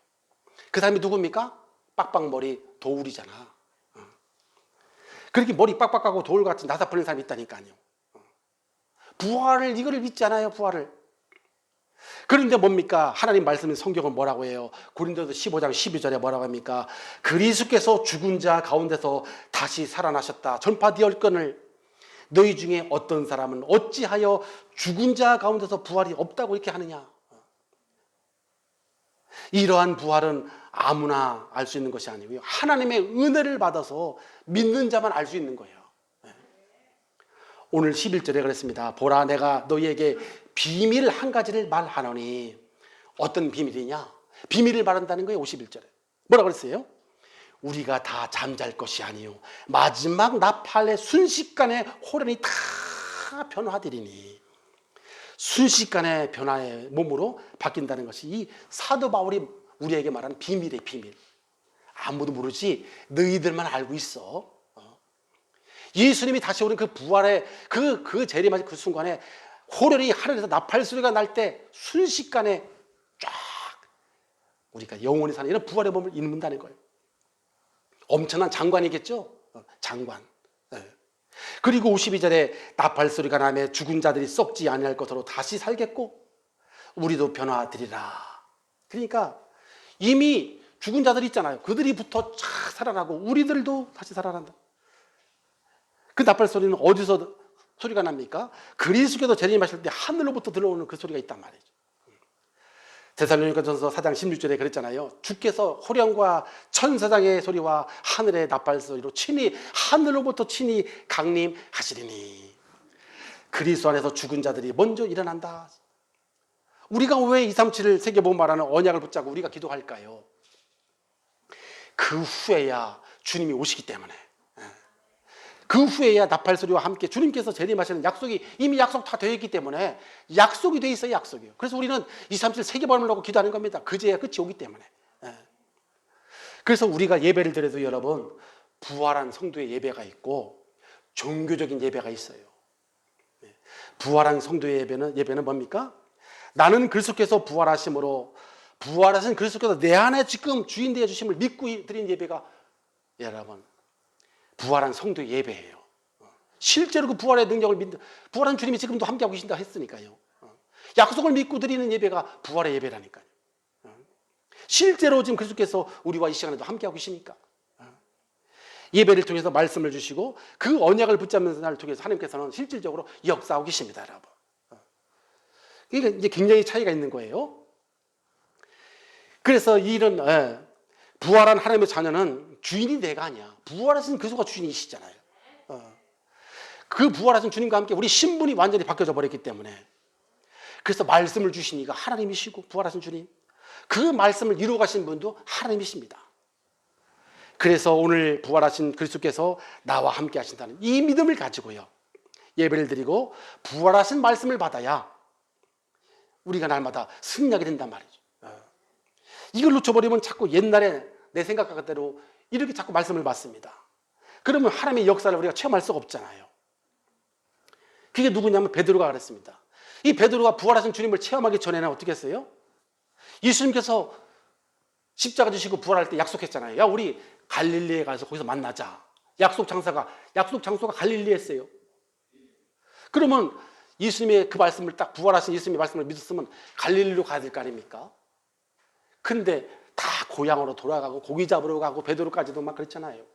그 사람이 누굽니까? 빡빡머리 도울이잖아. 그렇게 머리 빡빡하고 돌같이 나사풀린 사람이 있다니까요. 부활을 이거를 믿지 않아요. 부활을. 그런데 뭡니까? 하나님 말씀인 성경은 뭐라고 해요? 고린도서 15장 12절에 뭐라고 합니까? 그리스도께서 죽은 자 가운데서 다시 살아나셨다. 전파되었거늘 너희 중에 어떤 사람은 어찌하여 죽은 자 가운데서 부활이 없다고 이렇게 하느냐? 이러한 부활은 아무나 알 수 있는 것이 아니고요. 하나님의 은혜를 받아서 믿는 자만 알 수 있는 거예요. 오늘 11절에 그랬습니다. 보라, 내가 너희에게 비밀 한 가지를 말하노니. 어떤 비밀이냐? 비밀을 말한다는 거예요. 51절에 뭐라 그랬어요? 우리가 다 잠잘 것이 아니요 마지막 나팔의 순식간에 호련히 다 변화되리니. 순식간에 변화의 몸으로 바뀐다는 것이 이 사도 바울이 우리에게 말하는 비밀의 비밀. 아무도 모르지 너희들만 알고 있어. 예수님이 다시 오는 그 부활의 그 재림하신 그 순간에 호련히 하늘에서 나팔 소리가 날 때 순식간에 쫙 우리가 영원히 사는 이런 부활의 몸을 입는다는 거예요. 엄청난 장관이겠죠? 장관. 그리고 52절에 나팔 소리가 나며 죽은 자들이 썩지 아니할 것으로 다시 살겠고 우리도 변화되리라. 그러니까 이미 죽은 자들이 있잖아요. 그들이부터 쫙 살아나고 우리들도 다시 살아난다. 그 나팔 소리는 어디서 소리가 납니까? 그리스도께서 재림하실 때 하늘로부터 들어오는 그 소리가 있단 말이죠. 데살로니가전서 4장 16절에 그랬잖아요. 주께서 호령과 천사장의 소리와 하늘의 나팔 소리로 친히 하늘로부터 친히 강림하시리니. 그리스도 안에서 죽은 자들이 먼저 일어난다. 우리가 왜 237을 세계보험 말하는 언약을 붙잡고 우리가 기도할까요? 그 후에야 주님이 오시기 때문에. 그 후에야 나팔 소리와 함께 주님께서 재림하시는 약속이 이미 약속 다 되어 있기 때문에 약속이 되어 있어요. 약속이요. 그래서 우리는 237 세계보험을 놓고 기도하는 겁니다. 그제야 끝이 오기 때문에. 그래서 우리가 예배를 드려도 여러분 부활한 성도의 예배가 있고 종교적인 예배가 있어요. 부활한 성도의 예배는 뭡니까? 나는 그리스도께서 부활하심으로 부활하신 그리스도께서 내 안에 지금 주인 되어 주심을 믿고 드린 예배가 여러분 부활한 성도의 예배예요. 실제로 그 부활의 능력을 믿는 부활한 주님이 지금도 함께하고 계신다 했으니까요. 약속을 믿고 드리는 예배가 부활의 예배라니까요. 실제로 지금 그리스도께서 우리와 이 시간에도 함께하고 계시니까 예배를 통해서 말씀을 주시고 그 언약을 붙잡는 날을 통해서 하나님께서는 실질적으로 역사하고 계십니다, 여러분. 그러니까 이제 굉장히 차이가 있는 거예요. 그래서 이런 부활한 하나님의 자녀는 주인이 내가 아니야. 부활하신 그리스도가 주인이시잖아요. 그 부활하신 주님과 함께 우리 신분이 완전히 바뀌어져 버렸기 때문에 그래서 말씀을 주신 이가 하나님이시고 부활하신 주님 그 말씀을 이루어 가신 분도 하나님이십니다. 그래서 오늘 부활하신 그리스도께서 나와 함께 하신다는 이 믿음을 가지고요 예배를 드리고 부활하신 말씀을 받아야 우리가 날마다 승리하게 된단 말이죠. 이걸 놓쳐버리면 자꾸 옛날에 내 생각대로 이렇게 자꾸 말씀을 받습니다. 그러면 하나님의 역사를 우리가 체험할 수가 없잖아요. 그게 누구냐면 베드로가 그랬습니다. 이 베드로가 부활하신 주님을 체험하기 전에는 어떻게 했어요? 예수님께서 십자가 지시고 부활할 때 약속했잖아요. 야, 우리 갈릴리에 가서 거기서 만나자. 약속 장소가 갈릴리였어요. 그러면 예수님의 그 말씀을 딱 부활하신 예수님의 말씀을 믿었으면 갈릴리로 가야 될 거 아닙니까? 근데 다 고향으로 돌아가고 고기 잡으러 가고 베드로까지도 막 그랬잖아요.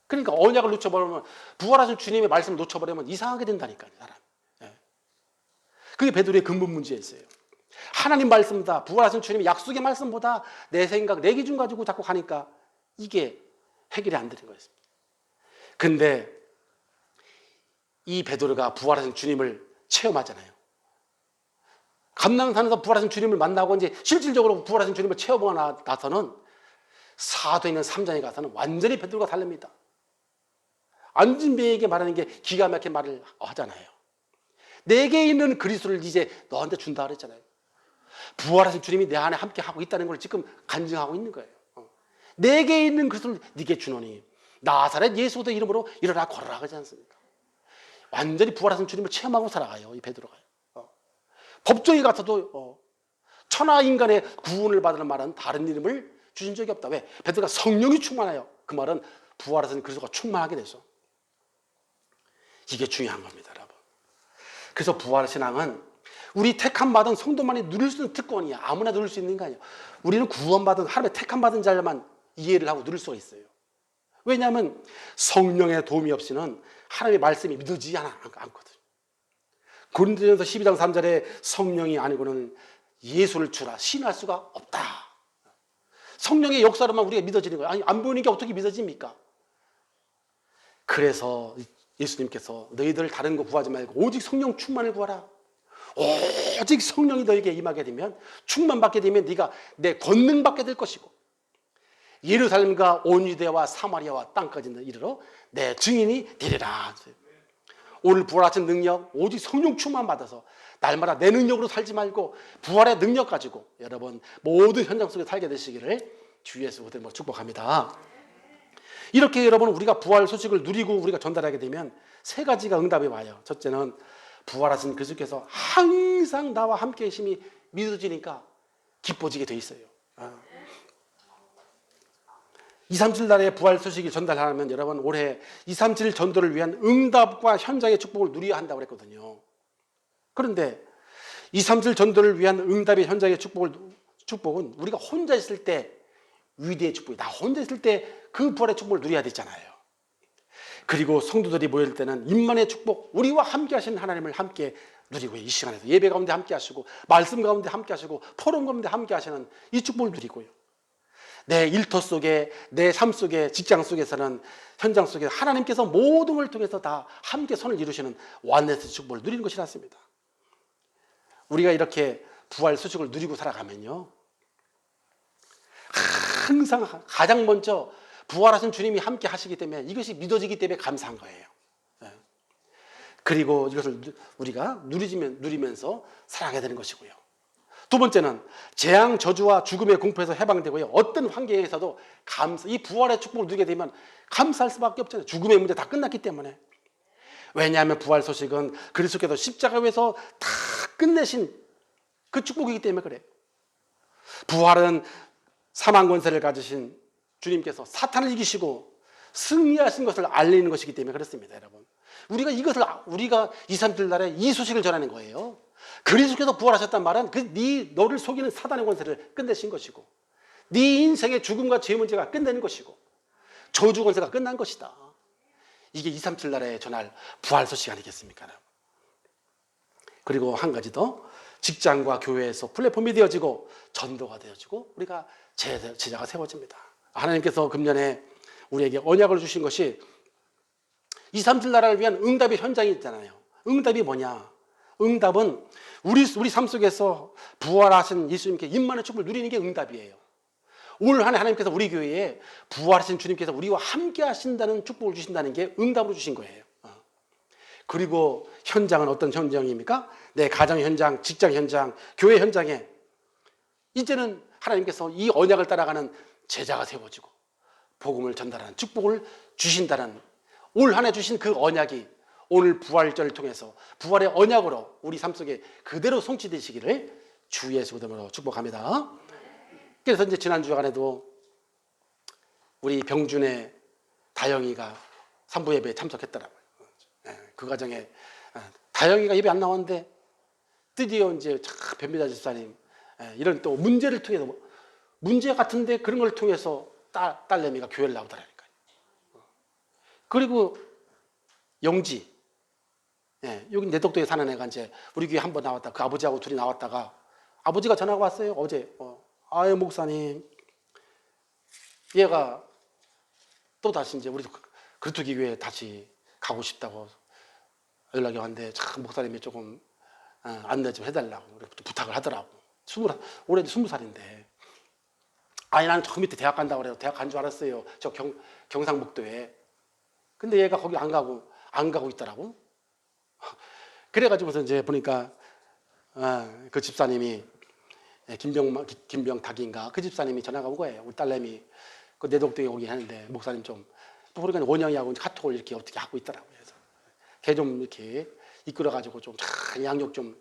그러니까 언약을 놓쳐버리면 부활하신 주님의 말씀을 놓쳐버리면 이상하게 된다니까요, 사람. 그게 베드로의 근본 문제였어요. 하나님 말씀보다 부활하신 주님의 약속의 말씀보다 내 생각, 내 기준 가지고 자꾸 가니까 이게 해결이 안 되는 거였습니다. 근데 이 베드로가 부활하신 주님을 체험하잖아요. 감람산에서 부활하신 주님을 만나고 이제 실질적으로 부활하신 주님을 체험하고 나서는 사도행전 3장에 가서는 완전히 베드로가 다릅니다. 안진뱅에게 말하는 게 기가 막힌 말을 하잖아요. 내게 있는 그리스도를 이제 너한테 준다 그랬잖아요. 부활하신 주님이 내 안에 함께 하고 있다는 걸 지금 간증하고 있는 거예요. 내게 있는 그리스도를 네게 주노니 나사렛 예수의 이름으로 일어나 걸어라 그러지 않습니까? 완전히 부활하신 주님을 체험하고 살아가요, 이 베드로가. 법정에 가서도 천하 인간의 구원을 받는 말은 다른 이름을 주신 적이 없다. 왜? 베드로가 성령이 충만해요. 그 말은 부활하신 그리스도가 충만하게 돼서. 이게 중요한 겁니다, 여러분. 그래서 부활신앙은 우리 택함 받은 성도만이 누릴 수 있는 특권이야. 아무나 누릴 수 있는 거 아니야. 우리는 구원받은 하나님의 택함 받은 자만 이해를 하고 누릴 수가 있어요. 왜냐하면 성령의 도움이 없이는 하나님의 말씀이 믿어지지 않거든. 고린도전서 12장 3절에 성령이 아니고는 예수를 주라 신할 수가 없다. 성령의 역사로만 우리가 믿어지는 거예요. 아니, 안 보이는 게 어떻게 믿어집니까? 그래서 예수님께서 너희들 다른 거 구하지 말고 오직 성령 충만을 구하라. 오직 성령이 너에게 임하게 되면, 충만받게 되면 네가 내 권능 받게 될 것이고 예루살렘과 온 유대와 사마리아와 땅까지 이르러 내 증인이 되리라. 오늘 부활하신 능력, 오직 성령 충만 받아서 날마다 내 능력으로 살지 말고 부활의 능력 가지고 여러분 모든 현장 속에 살게 되시기를 주 예수 그리스도로 축복합니다. 이렇게 여러분 우리가 부활 소식을 누리고 우리가 전달하게 되면 세 가지가 응답이 와요. 첫째는 부활하신 그리스도께서 항상 나와 함께 계심이 믿어지니까 기뻐지게 돼 있어요. 237 날에 부활 소식이 전달하면 여러분 올해 237 전도를 위한 응답과 현장의 축복을 누려야 한다고 그랬거든요. 그런데 237 전도를 위한 응답의 현장의 축복은 우리가 혼자 있을 때 위대의 축복이, 나 혼자 있을 때 그 부활의 축복을 누려야 되잖아요. 그리고 성도들이 모일 때는 임만의 축복, 우리와 함께 하신 하나님을 함께 누리고, 이 시간에서 예배 가운데 함께 하시고 말씀 가운데 함께 하시고 포럼 가운데 함께 하시는 이 축복을 누리고요. 내 일터 속에, 내 삶 속에, 직장 속에서는, 현장 속에 하나님께서 모든 걸 통해서 다 함께 선을 이루시는 완네스 축복을 누리는 것이 낫습니다. 우리가 이렇게 부활 소식을 누리고 살아가면요, 항상 가장 먼저 부활하신 주님이 함께 하시기 때문에 이것이 믿어지기 때문에 감사한 거예요. 그리고 이것을 우리가 누리면서 살아가야 되는 것이고요. 두 번째는 재앙, 저주와 죽음의 공포에서 해방되고요. 어떤 환경에서도 이 부활의 축복을 누리게 되면 감사할 수밖에 없잖아요. 죽음의 문제 다 끝났기 때문에. 왜냐하면 부활 소식은 그리스도께서 십자가 위에서 다 끝내신 그 축복이기 때문에 그래요. 부활은 사망 권세를 가지신 주님께서 사탄을 이기시고 승리하신 것을 알리는 것이기 때문에 그렇습니다, 여러분. 우리가 237 날에 이 소식을 전하는 거예요. 그리스도께서 부활하셨단 말은 너를 속이는 사단의 권세를 끝내신 것이고, 네 인생의 죽음과 죄 문제가 끝내는 것이고, 저주 권세가 끝난 것이다. 이게 237 날에 전할 부활 소식 아니겠습니까? 그리고 한 가지 더, 직장과 교회에서 플랫폼이 되어지고 전도가 되어지고 우리가 제자가 세워집니다. 하나님께서 금년에 우리에게 언약을 주신 것이 237 나라를 위한 응답의 현장이 있잖아요. 응답이 뭐냐? 응답은 우리 삶 속에서 부활하신 예수님께 임만의 축복을 누리는 게 응답이에요. 올 한 해 하나님께서 우리 교회에 부활하신 주님께서 우리와 함께 하신다는 축복을 주신다는 게 응답으로 주신 거예요. 그리고 현장은 어떤 현장입니까? 내 가정 현장, 직장 현장, 교회 현장에 이제는 하나님께서 이 언약을 따라가는 제자가 세워지고 복음을 전달하는 축복을 주신다는, 올 한 해 주신 그 언약이 오늘 부활절을 통해서 부활의 언약으로 우리 삶 속에 그대로 성취되시기를 주 예수 이름으로 축복합니다. 그래서 이제 지난 주간에도 우리 병준의 다영이가 산부 예배에 참석했더라고요. 그 과정에 다영이가 예배 안 나왔는데 드디어 이제 변비자 집사님 이런 또 문제를 통해서, 문제 같은데 그런 걸 통해서 딸내미가 교회를 나오더라니까요. 그리고 영지, 여기 내덕도에 사는 애가 이제 우리 교회 한번 나왔다. 그 아버지하고 둘이 나왔다가 아버지가 전화가 왔어요. 어제. 아유 목사님, 얘가 또 다시 이제 우리 그루트기 교회에 다시 가고 싶다고 연락이 왔는데, 참 목사님이 조금 안내 좀 해달라고 부탁을 하더라고. 올해 20살인데. 아니 나는 저 밑에 대학 간다고 그래요. 대학 간 줄 알았어요. 저 경상북도에. 근데 얘가 거기 안 가고 있더라고. 그래가지고서 이제 보니까 그 집사님이 김병탁인가 그 집사님이 전화가 온 거예요. 우리 딸내미 그 내덕동에 오긴 하는데 목사님 좀, 또 그러니까 원영이하고 카톡을 이렇게 어떻게 하고 있더라고요. 그래서 걔 좀 이렇게 이끌어가지고 좀 양육 좀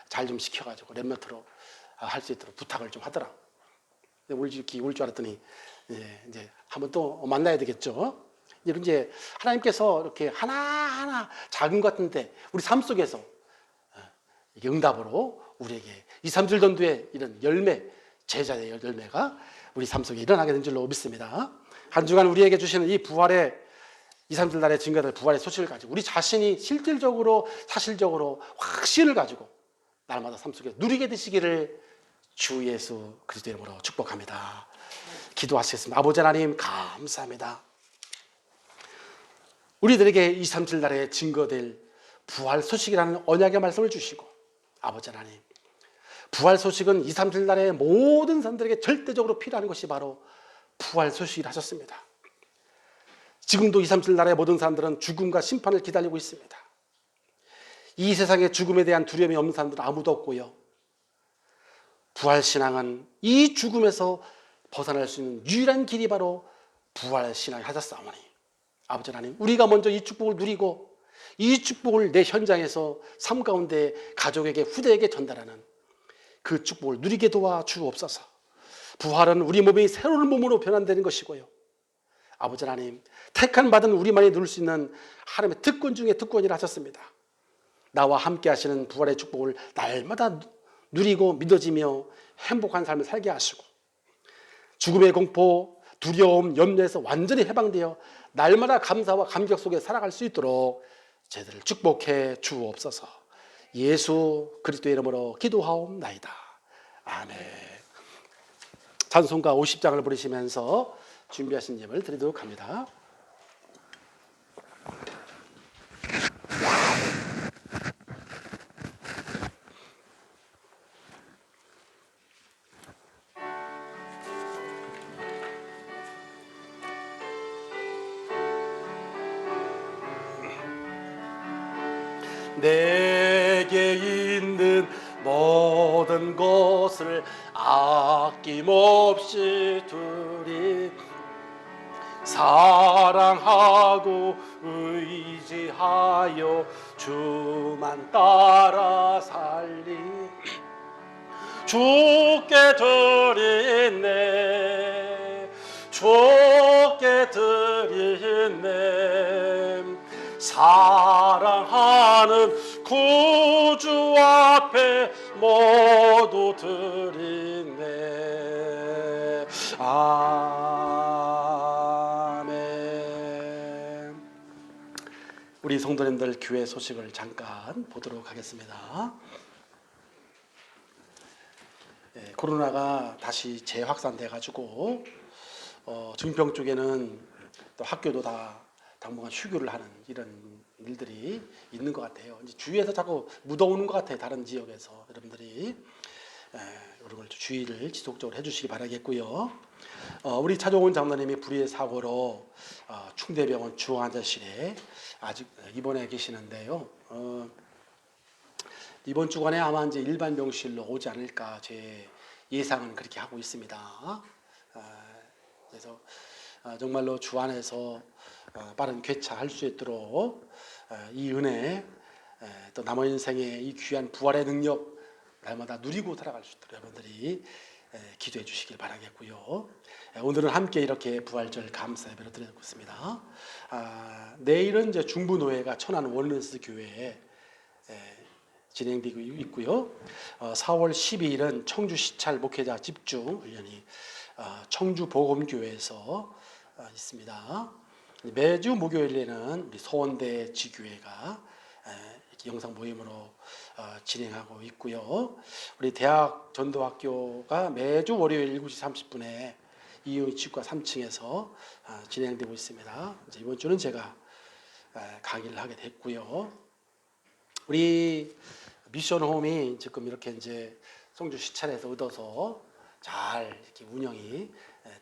잘 좀 시켜가지고 랩너트로 할 수 있도록 부탁을 좀 하더라고. 올 줄 알았더니 이제 한번 또 만나야 되겠죠. 이제 하나님께서 이렇게 하나하나 작은 것 같은데 우리 삶 속에서 이게 응답으로 우리에게 237 전도의 이런 열매, 제자의 열매가 우리 삶 속에 일어나게 된 줄로 믿습니다. 한 주간 우리에게 주시는 이 부활의 237 날의 증거들, 부활의 소식을 가지고 우리 자신이 실질적으로 사실적으로 확신을 가지고 날마다 삶 속에 누리게 되시기를 주 예수 그리스도 이름으로 축복합니다. 기도하시겠습니다. 아버지 하나님 감사합니다. 우리들에게 237 날에 증거될 부활 소식이라는 언약의 말씀을 주시고, 아버지 하나님 부활 소식은 237 날에 모든 사람들에게 절대적으로 필요한 것이 바로 부활 소식이라 하셨습니다. 지금도 237 날의 모든 사람들은 죽음과 심판을 기다리고 있습니다. 이 세상에 죽음에 대한 두려움이 없는 사람들은 아무도 없고요, 부활신앙은 이 죽음에서 벗어날 수 있는 유일한 길이 바로 부활신앙이 하셨사오니, 아버지 하나님 우리가 먼저 이 축복을 누리고 이 축복을 내 현장에서 삶 가운데 가족에게 후대에게 전달하는 그 축복을 누리게 도와 주옵소서. 부활은 우리 몸이 새로운 몸으로 변환되는 것이고요, 아버지 하나님 택한 받은 우리만이 누릴 수 있는 하나님의 특권 중에 특권이라 하셨습니다. 나와 함께 하시는 부활의 축복을 날마다 누리고 믿어지며 행복한 삶을 살게 하시고, 죽음의 공포, 두려움, 염려에서 완전히 해방되어 날마다 감사와 감격 속에 살아갈 수 있도록 저희들을 축복해 주옵소서. 예수 그리스도의 이름으로 기도하옵나이다. 아멘. 찬송가 50장을 부르시면서 준비하신 예배를 드리도록 합니다. 내게 있는 모든 것을 아낌없이 두리 사랑하고 의지하여 주만 따라 살리 주께 드리네 주께 드리네 사랑하는 구주 앞에 모두 드리네. 아멘. 우리 성도님들 교회 소식을 잠깐 보도록 하겠습니다. 코로나가 다시 재확산돼 가지고 증평 쪽에는 또 학교도 다 당분간 휴교를 하는 이런 일들이 있는 것 같아요. 이제 주위에서 자꾸 묻어오는 것 같아요. 다른 지역에서 여러분들이 이런 걸 주의를 지속적으로 해주시기 바라겠고요. 우리 차종훈 장로님이 불의의 사고로 충대병원 중환자실에 아직 입원해 계시는데요. 이번 주간에 아마 이제 일반 병실로 오지 않을까 제 예상은 그렇게 하고 있습니다. 그래서 정말로 주 안에서 빠른 쾌차할 수 있도록 이 은혜 또 남은 인생의 이 귀한 부활의 능력 날마다 누리고 살아갈 수 있도록 여러분들이 기도해 주시길 바라겠고요. 오늘은 함께 이렇게 부활절 감사 예배를 드리고 있습니다. 내일은 이제 중부노회가 천안 원런스 교회에 진행되고 있고요. 4월 12일은 청주 시찰 목회자 집중 훈련이 청주 보금교회에서 있습니다. 매주 목요일에는 우리 서원대 지교회가 이렇게 영상 모임으로 진행하고 있고요. 우리 대학 전도학교가 매주 월요일 7시 30분에 이용희 치과 3층에서 진행되고 있습니다. 이번 주는 제가 강의를 하게 됐고요. 우리 미션홈이 지금 이렇게 이제 성주 시찰에서 얻어서 잘 이렇게 운영이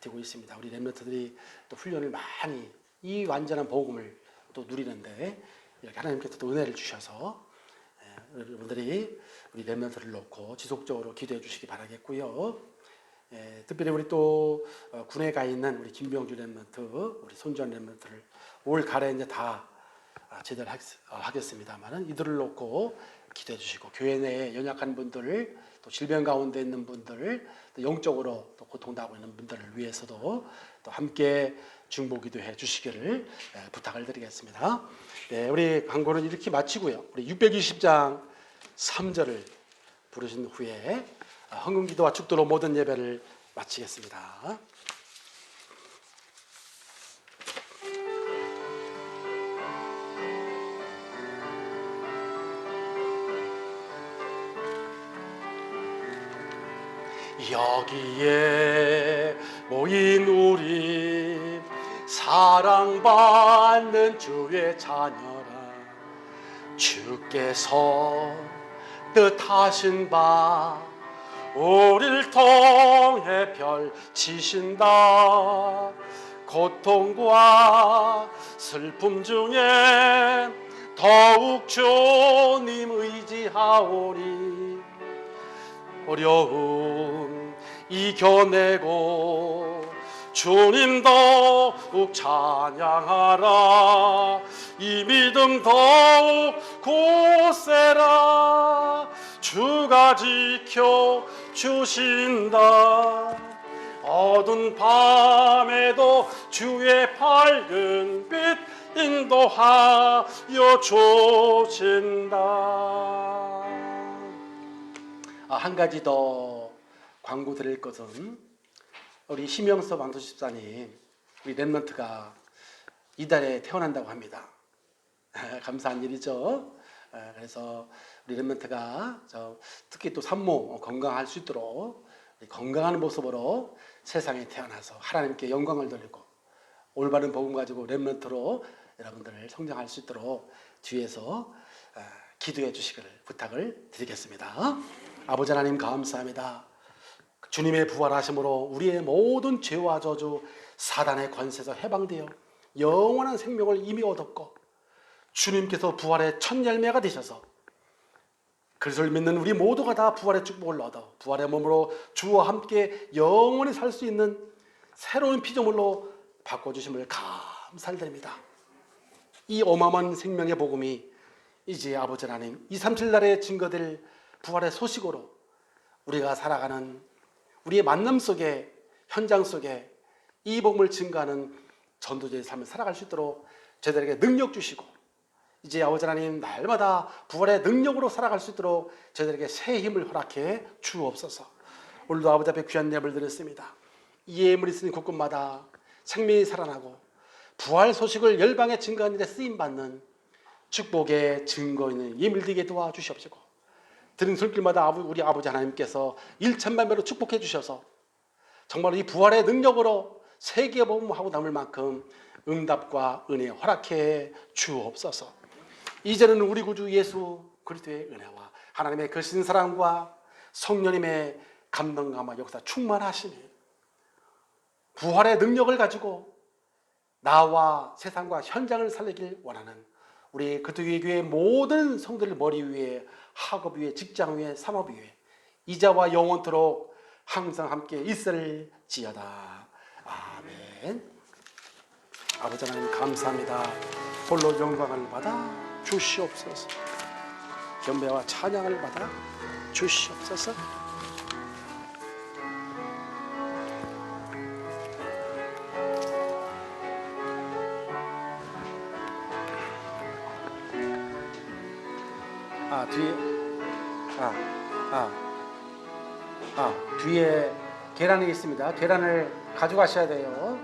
되고 있습니다. 우리 렘넌트들이 또 훈련을 많이 이 완전한 복음을 또 누리는데 이렇게 하나님께서 또 은혜를 주셔서 여러분들이 우리 렘넌트를 놓고 지속적으로 기도해 주시기 바라겠고요. 특별히 우리 또 군에 가 있는 우리 김병주 렘넌트, 우리 손주환 렘넌트를 올 가을에 이제 다 제대로 하겠습니다만은 이들을 놓고 기도해 주시고 교회 내에 연약한 분들, 또 질병 가운데 있는 분들, 또 영적으로 또 고통당하고 있는 분들을 위해서도 또 함께 중보기도해 주시기를 부탁을 드리겠습니다. 네, 우리 광고는 이렇게 마치고요. 우리 620장 3절을 부르신 후에 헌금기도와 축도로 모든 예배를 마치겠습니다. 여기에 모인 우리 사랑받는 주의 자녀라. 주께서 뜻하신 바 우리를 통해 펼치신다. 고통과 슬픔 중에 더욱 주님 의지하오리. 어려움 이겨내고 주님 더욱 찬양하라. 이 믿음 더욱 굳세라. 주가 지켜주신다. 어두운 밤에도 주의 밝은 빛 인도하여 주신다. 한 가지 더 광고 드릴 것은 우리 심영섭 왕소집사님, 우리 랩런트가 이달에 태어난다고 합니다. 감사한 일이죠. 그래서 우리 랩런트가 특히 또 산모 건강할 수 있도록 건강한 모습으로 세상에 태어나서 하나님께 영광을 돌리고 올바른 복음 가지고 랩런트로 여러분들을 성장할 수 있도록 뒤에서 기도해 주시기를 부탁을 드리겠습니다. 아버지 하나님 감사합니다. 주님의 부활하심으로 우리의 모든 죄와 저주 사단의 권세에서 해방되어 영원한 생명을 이미 얻었고 주님께서 부활의 첫 열매가 되셔서 그리스도를 믿는 우리 모두가 다 부활의 축복을 얻어 부활의 몸으로 주와 함께 영원히 살 수 있는 새로운 피조물로 바꿔주심을 감사드립니다. 이 어마어마한 생명의 복음이 이제 아버지 하나님 237 날에 증거될 부활의 소식으로 우리가 살아가는 우리의 만남 속에 현장 속에 이 복음을 증거하는 전도자의 삶을 살아갈 수 있도록 저희들에게 능력 주시고 이제 아버지 하나님 날마다 부활의 능력으로 살아갈 수 있도록 저희들에게 새 힘을 허락해 주옵소서. 오늘도 아버지 앞에 귀한 예물을 드렸습니다. 이 예물이 있으니 곳곳마다 생명이 살아나고 부활 소식을 열방에 증거하는 데 쓰임받는 축복의 증거 있는 예물 되게 도와주시옵시고 드린 손길마다 우리 아버지 하나님께서 1천만 배로 축복해 주셔서 정말 이 부활의 능력으로 세계 복음하고 남을 만큼 응답과 은혜 허락해 주옵소서. 이제는 우리 구주 예수 그리스도의 은혜와 하나님의 거신 사랑과 성령님의 감동감과 역사 충만하시니 부활의 능력을 가지고 나와 세상과 현장을 살리길 원하는 우리 그리스도의 교회 모든 성도들 머리 위에 학업 위에 직장 위에 산업 위에 이제와 영원토록 항상 함께 있을지어다. 아멘. 아버지 하나님 감사합니다. 홀로 영광을 받아 주시옵소서. 경배와 찬양을 받아 주시옵소서. 뒤에 계란이 있습니다. 계란을 가져가셔야 돼요.